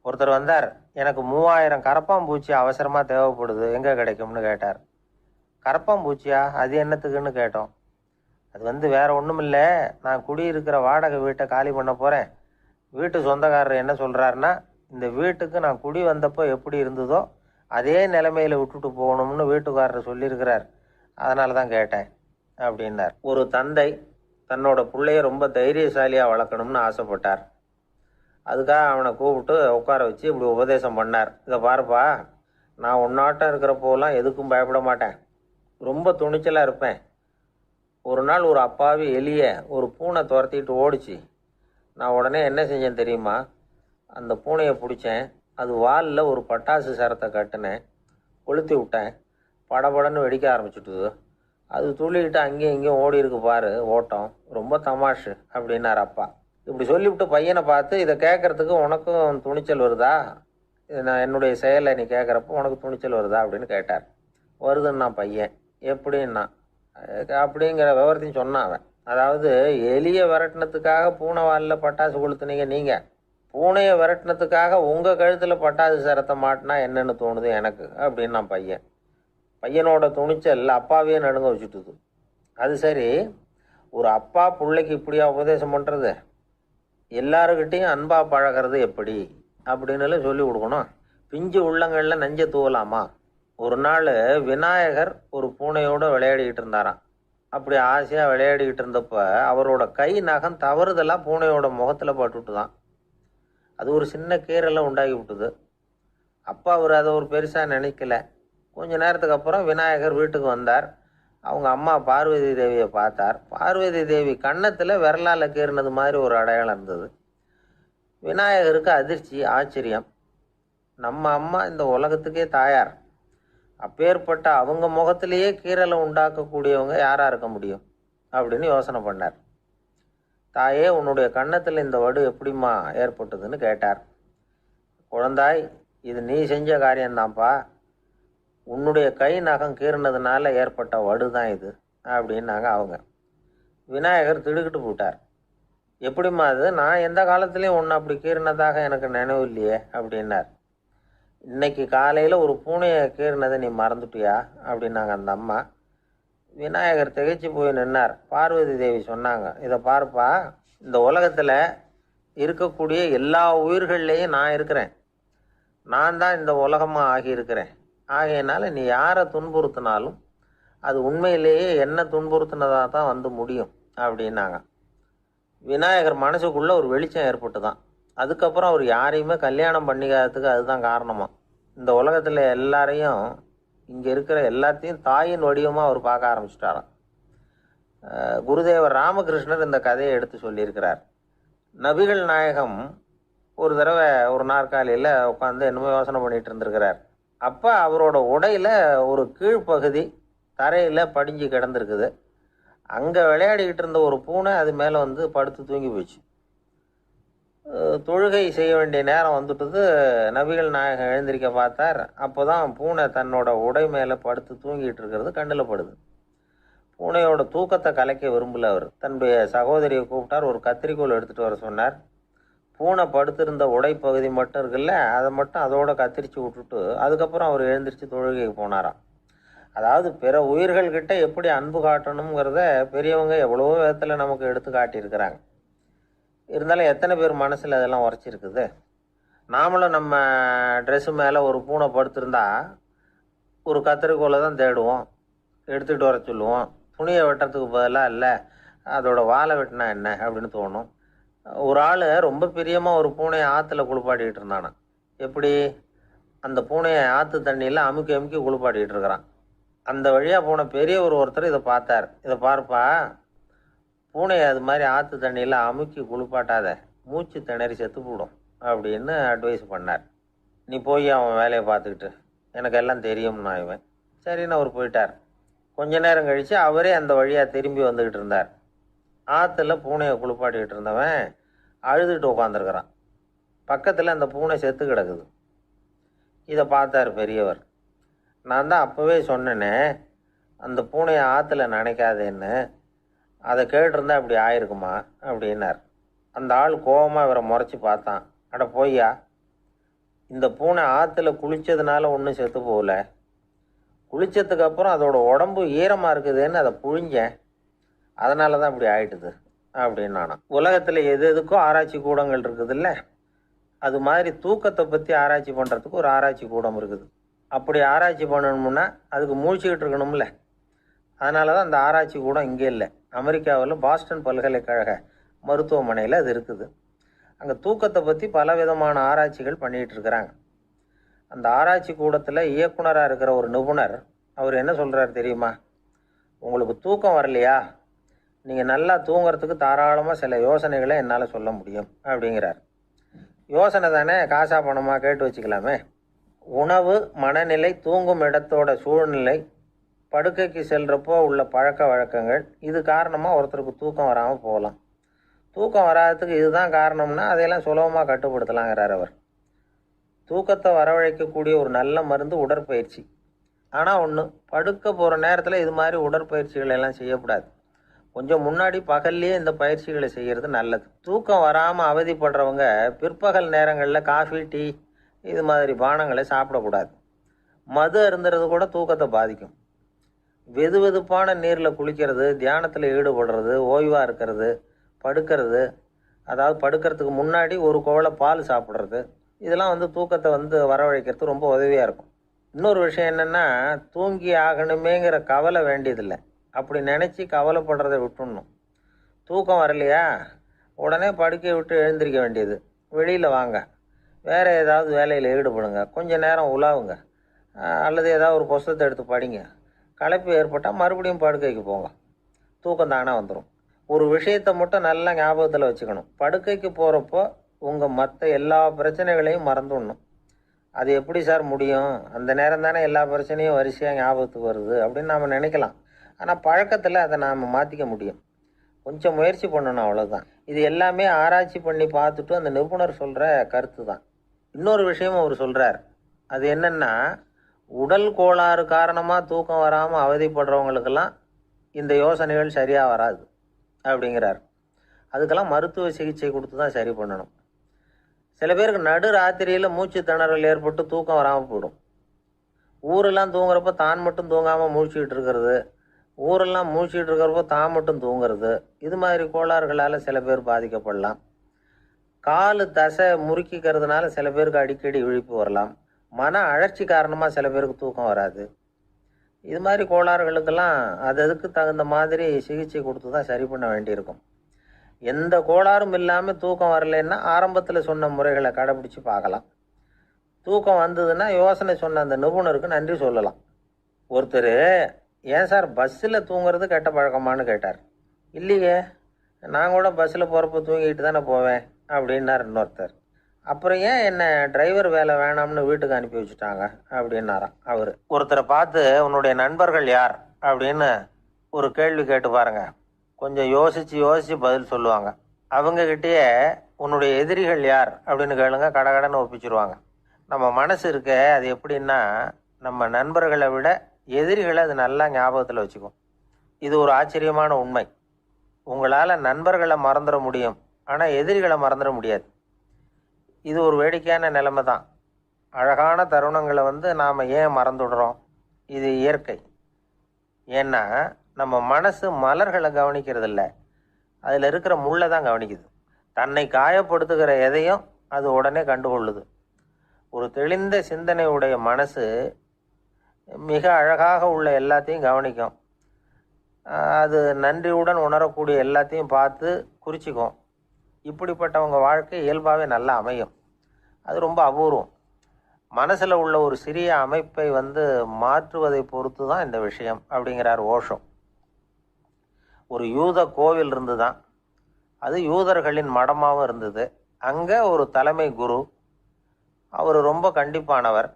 A: ஒருத்தர் வந்தார், எனக்கு 3000 கரப்பாம்பூச்சி அவசரமாக தேவைப்படுது, எங்கே கிடைக்கும்னு கேட்டார். கரப்பாம்பூச்சியா? அது என்னத்துக்குன்னு கேட்டோம். அது வேறு ஒன்றும் இல்லை, நான் குடியிருக்கிற வாடகை வீட்டை காலி பண்ண போகிறேன். வீட்டு சொந்தக்காரர் என்ன சொல்கிறாருன்னா, இந்த வீட்டுக்கு நான் குடி வந்தப்போ எப்படி இருந்ததோ அதே நிலைமையில் விட்டுட்டு போகணும்னு வீட்டுக்காரர் சொல்லியிருக்கிறார், அதனால தான் கேட்டேன் அப்படின்னார். ஒரு தந்தை தன்னோட பிள்ளைய ரொம்ப தைரியசாலியாக வளர்க்கணும்னு ஆசைப்பட்டார். அதுக்காக அவனை கூப்பிட்டு உட்கார வச்சு இப்படி உபதேசம் பண்ணார். இதை பாருப்பா, நான் உன்னாட்டம் இருக்கிறப்போலாம் எதுக்கும் பயப்பட மாட்டேன், ரொம்ப துணிச்சலாக இருப்பேன். ஒரு நாள் ஒரு அப்பாவி எலியை ஒரு பூனை துரத்திட்டு ஓடிச்சு. நான் உடனே என்ன செஞ்சேன் தெரியுமா? அந்த பூனையை பிடிச்சேன், அது வாலில் ஒரு பட்டாசு சரத்தை கட்டினேன், கொளுத்தி விட்டேன். படபடன்னு வெடிக்க ஆரம்பிச்சுட்டுது. அது துள்ளிக்கிட்டு அங்கேயும் இங்கேயும் ஓடி இருக்கு பாரு ஓட்டம், ரொம்ப தமாஷு அப்படின்னார் அப்பா. இப்படி சொல்லிவிட்டு பையனை பார்த்து, இதை கேட்குறதுக்கு உனக்கும் துணிச்சல் வருதா? நான் என்னுடைய செயலை நீ கேட்குறப்போ உனக்கு துணிச்சல் வருதா அப்படின்னு கேட்டார். வருதுன்னா பையன். எப்படின்னா அப்படிங்கிற விவரத்தையும் சொன்னான் அவன். அதாவது எலியை விரட்டினத்துக்காக பூனை வாலில் பட்டாசு கொளுத்துனீங்க நீங்கள், பூனையை விரட்டினத்துக்காக உங்கள் கழுத்தில் பட்டாசு சரத்தை மாட்டினா என்னென்னு தோணுது எனக்கு அப்படின்னு நான் பையன். பையனோட துணிச்சல் அப்பாவே நடுங்க வச்சுட்டுது. அது சரி, ஒரு அப்பா பிள்ளைக்கு இப்படியா உபதேசம் பண்ணுறது? எல்லாருக்கிட்டையும் அன்பாக பழகிறது எப்படி அப்படின்னு சொல்லி கொடுக்கணும். பிஞ்சு உள்ளங்களில் நஞ்சை தூவலாமா? ஒரு நாள் விநாயகர் ஒரு பூனையோடு விளையாடிக்கிட்டு இருந்தாராம். அப்படி ஆசையாக விளையாடிக்கிட்டு இருந்தப்போ அவரோட கை நகம் தவறுதெல்லாம் பூனையோட முகத்தில் பட்டுட்டு தான். அது ஒரு சின்ன கீறலை உண்டாகி விட்டுது. அப்பா அவர் அதை ஒரு பெருசாக நினைக்கல. கொஞ்ச நேரத்துக்கு அப்புறம் விநாயகர் வீட்டுக்கு வந்தார். அவங்க அம்மா பார்வதி தேவியை பார்த்தார். பார்வதி தேவி கன்னத்தில் விரலால் கீறினது மாதிரி ஒரு அடையாளம் இருந்தது. விநாயகருக்கு அதிர்ச்சி, ஆச்சரியம். நம்ம அம்மா இந்த உலகத்துக்கே தாயார், அப்பேற்பட்ட அவங்க முகத்திலேயே கீறலை உண்டாக்கக்கூடியவங்க யாராக இருக்க முடியும் அப்படின்னு யோசனை பண்ணார். தாயே, உன்னுடைய கன்னத்தில் இந்த வடு எப்படிம்மா ஏற்பட்டதுன்னு கேட்டார். குழந்தாய், இது நீ செஞ்ச காரியம்தான்ப்பா. உன்னுடைய கை நகம் கீறினதுனால ஏற்பட்ட வடு தான் இது அப்படின்னாங்க அவங்க. விநாயகர் திடுக்கிட்டு போட்டார். எப்படிம்மா அது? நான் எந்த காலத்துலேயும் ஒன்று அப்படி கீறினதாக எனக்கு நினைவு இல்லையே அப்படின்னார். இன்னைக்கு காலையில் ஒரு பூனையை கீறினதை நீ மறந்துட்டியா அப்படின்னாங்க அந்த அம்மா. விநாயகர் திகைச்சு போய் நின்னார். பார்வதி தேவி சொன்னாங்க, இதை பார்ப்பா, இந்த உலகத்தில் இருக்கக்கூடிய எல்லா உயிர்கள்லேயும் நான் இருக்கிறேன். நான் தான் இந்த உலகமாக ஆகியிருக்கிறேன். ஆகையினால நீ யாரை துன்புறுத்தினாலும் அது உண்மையிலேயே என்ன துன்புறுத்தினதாக தான் வந்து முடியும் அப்படின்னாங்க. விநாயகர் மனசுக்குள்ளே ஒரு வெளிச்சம் ஏற்பட்டு தான். அதுக்கப்புறம் அவர் யாரையுமே கல்யாணம் பண்ணிக்காததுக்கு அதுதான் காரணமா. இந்த உலகத்தில் எல்லாரையும், இங்கே இருக்கிற எல்லாத்தையும் தாயின் வடிவமாக அவர் பார்க்க ஆரம்பிச்சிட்டாராம். குருதேவர் ராமகிருஷ்ணர் இந்த கதையை எடுத்து சொல்லியிருக்கிறார். நபிகள் நாயகம் ஒரு தடவை ஒரு நாற்காலியில் உட்காந்து என்னமோ யோசனை பண்ணிட்டு இருந்திருக்கிறார். அப்போ அவரோட உடையில ஒரு கீழ்ப்பகுதி தரையில் படிஞ்சு கிடந்திருக்குது. அங்கே விளையாடிக்கிட்டு இருந்த ஒரு பூனை அது மேலே வந்து படுத்து தூங்கி போச்சு. தொழுகை செய்ய வேண்டிய நேரம் வந்துட்டது. நபிகள் நாயகம் எழுந்திருக்க பார்த்தார். அப்போ தான் பூனை தன்னோட உடை மேலே படுத்து தூங்கிட்டு இருக்கிறது கண்ணில் படுது. பூனையோட தூக்கத்தை கலைக்க விரும்பல அவர். தன்னுடைய சகோதரியை கூப்பிட்டார். ஒரு கத்திரிக்கோல் எடுத்துகிட்டு வர சொன்னார். பூனை படுத்திருந்த உடைப்பகுதி மட்டும் இருக்குல்ல, அதை மட்டும் அதோட கத்திரிச்சு விட்டுட்டு அதுக்கப்புறம் அவர் எழுந்திரிச்சு தொழுகைக்கு போனாராம். அதாவது பிற உயிர்கள்கிட்ட எப்படி அன்பு காட்டணுங்கிறத பெரியவங்க எவ்வளவோ விதத்தில் நமக்கு எடுத்து காட்டியிருக்கிறாங்க. இருந்தாலும் எத்தனை பேர் மனசில் அதெல்லாம் உரைச்சிருக்குது? நாமளும் நம்ம ட்ரெஸ்ஸு மேலே ஒரு பூனை படுத்திருந்தா ஒரு கத்திரிக்கோலை தான் தேடுவோம், எடுத்துகிட்டு வர சொல்லுவோம். துணியை வெட்டுறதுக்கு பதிலாக இல்லை அதோட வாழை வெட்டினா என்ன அப்படின்னு தோணும். ஒரு ஆள் ரொம்ப பிரியமாக ஒரு பூனையை ஆற்றுல குளிப்பாட்டிக்கிட்டு இருந்தானா. எப்படி? அந்த பூனையை ஆற்று தண்ணியில் அமுக்கி அமுக்கி குளிப்பாட்டிக்கிட்டு இருக்கிறான். அந்த வழியாக போன பெரியவர் ஒருத்தர் இதை பார்த்தார். இதை பார்ப்பா, பூனையை அது மாதிரி ஆற்று தண்ணியில் அமுக்கி குளிப்பாட்டாத, மூச்சு திணறி செத்து போடும் அப்படின்னு அட்வைஸ் பண்ணார். நீ போய் அவன் வேலையை பார்த்துக்கிட்டு, எனக்கு எல்லாம் தெரியும்னா இவன். சரின்னு அவர் போயிட்டார். கொஞ்ச நேரம் கழித்து அவரே அந்த வழியாக திரும்பி வந்துக்கிட்டு இருந்தார். ஆற்றுல பூனையை குளிப்பாட்டிக்கிட்டு இருந்தவன் அழுதுகிட்டு உட்காந்துருக்கிறான். பக்கத்தில் அந்த பூனை செத்து கிடக்குது. இதை பார்த்தார் பெரியவர். நான் தான் அப்போவே சொன்னேனே அந்த பூனையை ஆற்றுல நினைக்காதேன்னு, அதை கேட்டிருந்தா இப்படி ஆயிருக்குமா அப்படின்னார். அந்த ஆள் கோபமாக இவரை முறைச்சி பார்த்தான். அட போய்யா, இந்த பூனை ஆற்றுல குளித்ததுனால ஒன்றும் செத்து போகல, குளித்ததுக்கு அப்புறம் அதோட உடம்பு ஈரமாக இருக்குதுன்னு அதை புழிஞ்சேன், அதனால தான் இப்படி ஆயிட்டுது அப்படின்னு நானா. உலகத்தில் எது எதுக்கோ ஆராய்ச்சி கூடங்கள் இருக்குதுல்ல, அது மாதிரி தூக்கத்தை பற்றி ஆராய்ச்சி பண்ணுறதுக்கு ஒரு ஆராய்ச்சி கூடம் இருக்குது. அப்படி ஆராய்ச்சி பண்ணணும்னா அதுக்கு மூழ்கிக்கிட்டு இருக்கணும்ல. அதனால தான் அந்த ஆராய்ச்சி கூடம் இங்கே இல்லை. அமெரிக்காவில் பாஸ்டன் பல்கலைக்கழக மருத்துவமனையில் அது இருக்குது. அங்கே தூக்கத்தை பற்றி பலவிதமான ஆராய்ச்சிகள் பண்ணிகிட்டு இருக்கிறாங்க. அந்த ஆராய்ச்சி கூடத்தில் இயக்குனராக இருக்கிற ஒரு நிபுணர் அவர் என்ன சொல்கிறார் தெரியுமா? உங்களுக்கு தூக்கம் வரலையா, நீங்கள் நல்லா தூங்குறதுக்கு தாராளமாக சில யோசனைகளை என்னால் சொல்ல முடியும் அப்படிங்கிறார். யோசனை தானே, காசா பணமாக கேட்டு வச்சுக்கலாமே. உணவு, மனநிலை, தூங்கும் இடத்தோட சூழ்நிலை, படுக்கைக்கு செல்கிறப்போ உள்ள பழக்க வழக்கங்கள், இது காரணமாக ஒருத்தருக்கு தூக்கம் வராமல் போகலாம். தூக்கம் வராததுக்கு இதுதான் காரணம்னா அதையெல்லாம் சுலபமாக கட்டுப்படுத்தலாங்கிறார் அவர். தூக்கத்தை வரவழைக்கக்கூடிய ஒரு நல்ல மருந்து உடற்பயிற்சி. ஆனால் ஒன்று, படுக்க போகிற நேரத்தில் இது மாதிரி உடற்பயிற்சிகள் எல்லாம் செய்யக்கூடாது. கொஞ்சம் முன்னாடி பகல்லையே இந்த பயிற்சிகளை செய்கிறது நல்லது. தூக்கம் வராமல் அவதிப்படுறவங்க பிற்பகல் நேரங்களில் காஃபி, டீ இது மாதிரி பானங்களை சாப்பிடக்கூடாது. மது அருந்துறது கூட தூக்கத்தை பாதிக்கும். வெது வெதுப்பான நீரில் குளிக்கிறது, தியானத்தில் ஈடுபடுறது, ஓய்வாக இருக்கிறது, படுக்கிறது, அதாவது படுக்கிறதுக்கு முன்னாடி ஒரு குவளை பால் சாப்பிட்றது, இதெல்லாம் தூக்கத்தை வரவழைக்கிறது ரொம்ப உதவியாக இருக்கும். இன்னொரு விஷயம் என்னென்னா, தூங்கி ஆகணுமேங்கிற கவலை வேண்டியதில்லை. அப்படி நினச்சி கவலைப்படுறதை விட்டுடணும். தூக்கம் வரலையா, உடனே படுக்கையை விட்டு எழுந்திரிக்க வேண்டியது. வெளியில் வாங்க, வேறு ஏதாவது வேலையில் ஈடுபடுங்க, கொஞ்சம் நேரம் உலாவுங்க, அல்லது ஏதாவது ஒரு புஸ்தகத்தை எடுத்து படிங்க. களைப்பு ஏற்பட்டால் மறுபடியும் படுக்கைக்கு போங்க, தூக்கம் தானே வந்துடும். ஒரு விஷயத்தை மட்டும் நல்லா ஞாபகத்தில் வச்சுக்கணும். படுக்கைக்கு போகிறப்போ உங்கள் மற்ற எல்லா பிரச்சனைகளையும் மறந்துடணும். அது எப்படி சார் முடியும்? அந்த நேரம் தானே எல்லா பிரச்சனையும் வரிசையாக ஞாபகத்துக்கு வருது அப்படின்னு நாம் நினைக்கலாம். ஆனால் பழக்கத்தில் அதை நாம் மாற்றிக்க முடியும். கொஞ்சம் முயற்சி பண்ணணும், அவ்வளோதான். இது எல்லாமே ஆராய்ச்சி பண்ணி பார்த்துட்டு அந்த நிபுணர் சொல்கிற கருத்து தான். இன்னொரு விஷயமும் அவர் சொல்கிறார். அது என்னென்னா, உடல் கோளாறு காரணமாக தூக்கம் வராமல் அவதிப்படுறவங்களுக்கெல்லாம் இந்த யோசனைகள் சரியாக வராது அப்படிங்கிறார். அதுக்கெல்லாம் மருத்துவ சிகிச்சை கொடுத்து தான் சரி பண்ணணும். சில பேருக்கு நடு ராத்திரியில் மூச்சு திணறல் ஏற்பட்டு தூக்கம் வராமல் போயிடும். ஊரெல்லாம் தூங்குறப்ப தான் மட்டும் தூங்காமல் முழிச்சிக்கிட்டு இருக்கிறது, ஊரெல்லாம் முழிச்சிக்கிட்டு இருக்கிறப்போ தான் மட்டும் தூங்குறது, இது மாதிரி கோளாறுகளால் சில பேர் பாதிக்கப்படலாம். காலு தசை முறுக்கிக்கிறதுனால சில பேருக்கு அடிக்கடி விழிப்பு வரலாம். மன அழற்சி காரணமாக சில பேருக்கு தூக்கம் வராது. இது மாதிரி கோளாறுகளுக்கெல்லாம் அதுக்கு தகுந்த மாதிரி சிகிச்சை கொடுத்து தான் சரி பண்ண வேண்டியிருக்கும். எந்த கோளாறும் இல்லாமல் தூக்கம் வரலைன்னா ஆரம்பத்தில் சொன்ன முறைகளை கடைப்பிடிச்சு பார்க்கலாம். தூக்கம் வந்ததுன்னா யோசனை சொன்ன அந்த நிபுணருக்கு நன்றி சொல்லலாம். ஒருத்தர், ஏன் சார் பஸ்ஸில் தூங்குறது கெட்ட பழக்கமானு கேட்டார். இல்லையே, நான் கூட பஸ்ஸில் போகிறப்ப தூங்கிட்டு தானே போவேன் அப்படின்னார் இன்னொருத்தர். அப்புறம் ஏன் என்ன டிரைவர் வேலை வேணாம்னு வீட்டுக்கு அனுப்பி வச்சுட்டாங்க அப்படின்னாராம் அவர். ஒருத்தரை பார்த்து உன்னுடைய நண்பர்கள் யார் அப்படின்னு ஒரு கேள்வி கேட்டு பாருங்க. கொஞ்சம் யோசித்து பதில் சொல்லுவாங்க. அவங்கக்கிட்டேயே உன்னுடைய எதிரிகள் யார் அப்படின்னு கேளுங்க, கடகடன்னு ஒப்பிச்சிருவாங்க. நம்ம மனசு இருக்க அது எப்படின்னா, நம்ம நண்பர்களை விட எதிரிகளை அது நல்லா ஞாபகத்தில் வச்சுக்கும். இது ஒரு ஆச்சரியமான உண்மை. உங்களால் நண்பர்களை மறந்துட முடியும், ஆனால் எதிரிகளை மறந்துட முடியாது. இது ஒரு வேடிக்கையான நிலைமை தான். அழகான தருணங்களை நாம் ஏன் மறந்துடுறோம்? இது இயற்கை. ஏன்னா நம்ம மனசு மலர்களை கவனிக்கிறது இல்லை, அதில் இருக்கிற முள்ளை தான் கவனிக்குது. தன்னை காயப்படுத்துகிற எதையும் அது உடனே கண்டுகொள்ளுது. ஒரு தெளிந்த சிந்தனை உடைய மனசு மிக அழகாக உள்ள எல்லாத்தையும் கவனிக்கும். அது நன்றியுடன் உணரக்கூடிய எல்லாத்தையும் பார்த்து குறிச்சிக்கும். இப்படிப்பட்டவங்க வாழ்க்கை இயல்பாகவே நல்லா அமையும். அது ரொம்ப அபூர்வம். மனசில் உள்ள ஒரு சிறிய அமைப்பை மாற்றுவதை பொறுத்து தான் இந்த விஷயம் அப்படிங்கிறார் ஓஷோ. ஒரு யூத கோவில் இருந்து தான், அது யூதர்களின் மடமாகவும் இருந்தது. அங்கே ஒரு தலைமை குரு, அவர் ரொம்ப கண்டிப்பானவர்.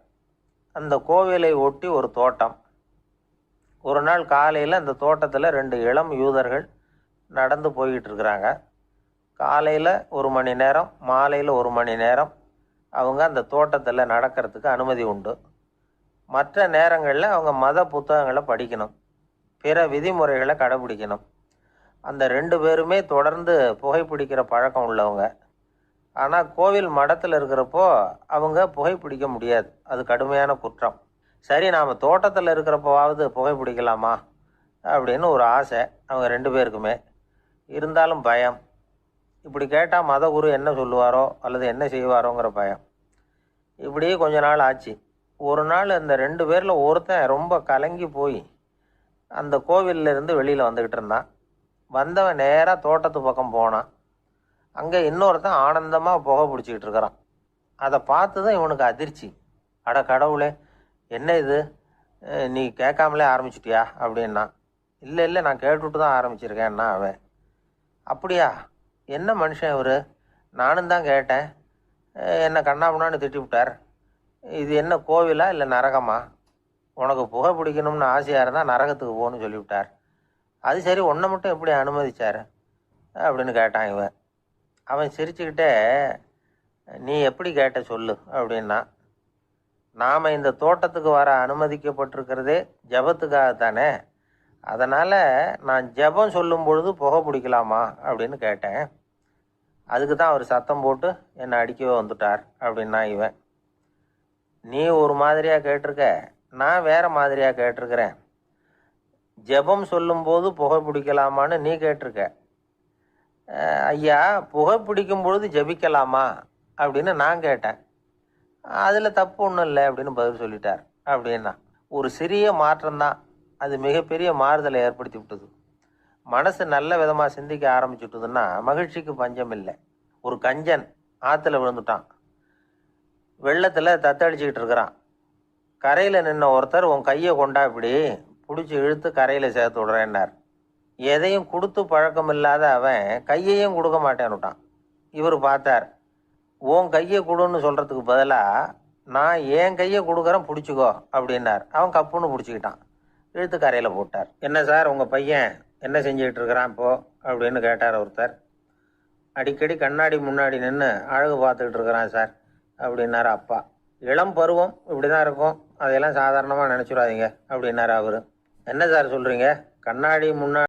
A: அந்த கோவிலை ஒட்டி ஒரு தோட்டம். ஒரு நாள் காலையில் அந்த தோட்டத்தில் 2 இளம் யூதர்கள் நடந்து போய்கிட்டு இருக்கிறாங்க. காலையில் 1 மணி நேரம், மாலையில் 1 மணி நேரம் அவங்க அந்த தோட்டத்தில் நடக்கிறதுக்கு அனுமதி உண்டு. மற்ற நேரங்களில் அவங்க மத புத்தகங்களை படிக்கணும், பிற விதிமுறைகளை கடைபிடிக்கணும். அந்த 2 பேருமே தொடர்ந்து புகைப்பிடிக்கிற பழக்கம் உள்ளவங்க. ஆனால் கோவில் மடத்தில் இருக்கிறப்போ அவங்க புகைப்பிடிக்க முடியாது, அது கடுமையான குற்றம். சரி, நாம் தோட்டத்தில் இருக்கிறப்போவாவது புகைப்பிடிக்கலாமா அப்படின்னு ஒரு ஆசை அவங்க 2 பேருக்குமே. இருந்தாலும் பயம். இப்படி கேட்டால் மதகுரு என்ன சொல்லுவாரோ அல்லது என்ன செய்வாரோங்கிற பயம். இப்படியே கொஞ்ச நாள் ஆச்சு. ஒரு நாள் அந்த 2 பேரில் ஒருத்தன் ரொம்ப கலங்கி போய் அந்த கோவிலிருந்து வெளியில் வந்துக்கிட்டு இருந்தான். வந்தவன் நேராக தோட்டத்து பக்கம் போனான். அங்கே இன்னொருத்தன் ஆனந்தமாக புகை பிடிச்சிக்கிட்டு இருக்கிறான். அதை பார்த்து தான் இவனுக்கு அதிர்ச்சி. அட கடவுளே, என்ன இது, நீ கேட்காமலே ஆரம்பிச்சிட்டியா அப்படின்னா. இல்லை, நான் கேட்டுவிட்டு தான் ஆரம்பிச்சிருக்கேன்னா அவன். அப்படியா, என்ன மனுஷன் இவர், நானும் தான் கேட்டேன், என்னை கண்ணாமுன்னான்னு திட்டி விட்டார். இது என்ன கோவிலா இல்லை நரகமா? உனக்கு புகை பிடிக்கணும்னு ஆசையாக இருந்தால் நரகத்துக்கு போகணும்னு சொல்லிவிட்டார். அது சரி, உன்னை மட்டும் எப்படி அனுமதிச்சார் அப்படின்னு கேட்டான் இவன். அவன் சிரிச்சுக்கிட்டே, நீ எப்படி கேட்ட சொல்லு அப்படின்னா. நாம் இந்த தோட்டத்துக்கு வர அனுமதிக்கப்பட்டிருக்கிறதே ஜபத்துக்காகத்தானே, அதனால் நான் ஜபம் சொல்லும் பொழுது புகை பிடிக்கலாமா அப்படின்னு கேட்டேன். அதுக்கு தான் அவர் சத்தம் போட்டு என்னை அடிக்கவே வந்துட்டார் அப்படின்னா இவன். நீ ஒரு மாதிரியாக கேட்டிருக்க, நான் வேறு மாதிரியாக கேட்டிருக்கிறேன். ஜபம் சொல்லும்போது புகை பிடிக்கலாமான்னு நீ கேட்டிருக்க. ஐயா, புகை பிடிக்கும் பொழுது ஜபிக்கலாமா அப்படின்னு நான் கேட்டேன். அதில் தப்பு ஒன்றும் இல்லை அப்படின்னு பதில் சொல்லிட்டார் அப்படின்னா. ஒரு சிறிய மாற்றம்தான் அது மிகப்பெரிய மாறுதலை ஏற்படுத்தி விட்டது. மனசு நல்ல விதமாக சிந்திக்க ஆரம்பிச்சுட்டுதுன்னா மகிழ்ச்சிக்கு பஞ்சம் இல்லை. ஒரு கஞ்சன் ஆற்றுல விழுந்துட்டான், வெள்ளத்தில் தத்தளிச்சுக்கிட்டு இருக்கிறான். கரையில் நின்ன ஒருத்தர், உன் கையை கொண்டா இப்படி பிடிச்சி இழுத்து கரையில் சேர்த்து விடுறேன்னார். எதையும் கொடுத்து பழக்கம் இல்லாத அவன் கையையும் கொடுக்க மாட்டேன்னுட்டான். இவர் பார்த்தார், உன் கையை கொடுன்னு சொல்கிறதுக்கு பதிலாக நான் என் கையை கொடுக்குறேன் பிடிச்சிக்கோ அப்படின்னார். அவன் கப்புன்னு பிடிச்சிக்கிட்டான், இழுத்து கரையில் போட்டார். என்ன சார், உங்கள் பையன் என்ன செஞ்சுக்கிட்டு இருக்கிறான் இப்போ அப்படின்னு கேட்டார் ஒருத்தர். அடிக்கடி கண்ணாடி முன்னாடி நின்று அழகு பார்த்துக்கிட்டு இருக்கிறான் சார் அப்படின்னார் அப்பா. இளம் பருவம் இப்படிதான் இருக்கும், அதையெல்லாம் சாதாரணமாக நினச்சிடாதீங்க அப்படின்னாரு அவரு. என்ன சார் சொல்றீங்க? கண்ணாடி முன்னாடி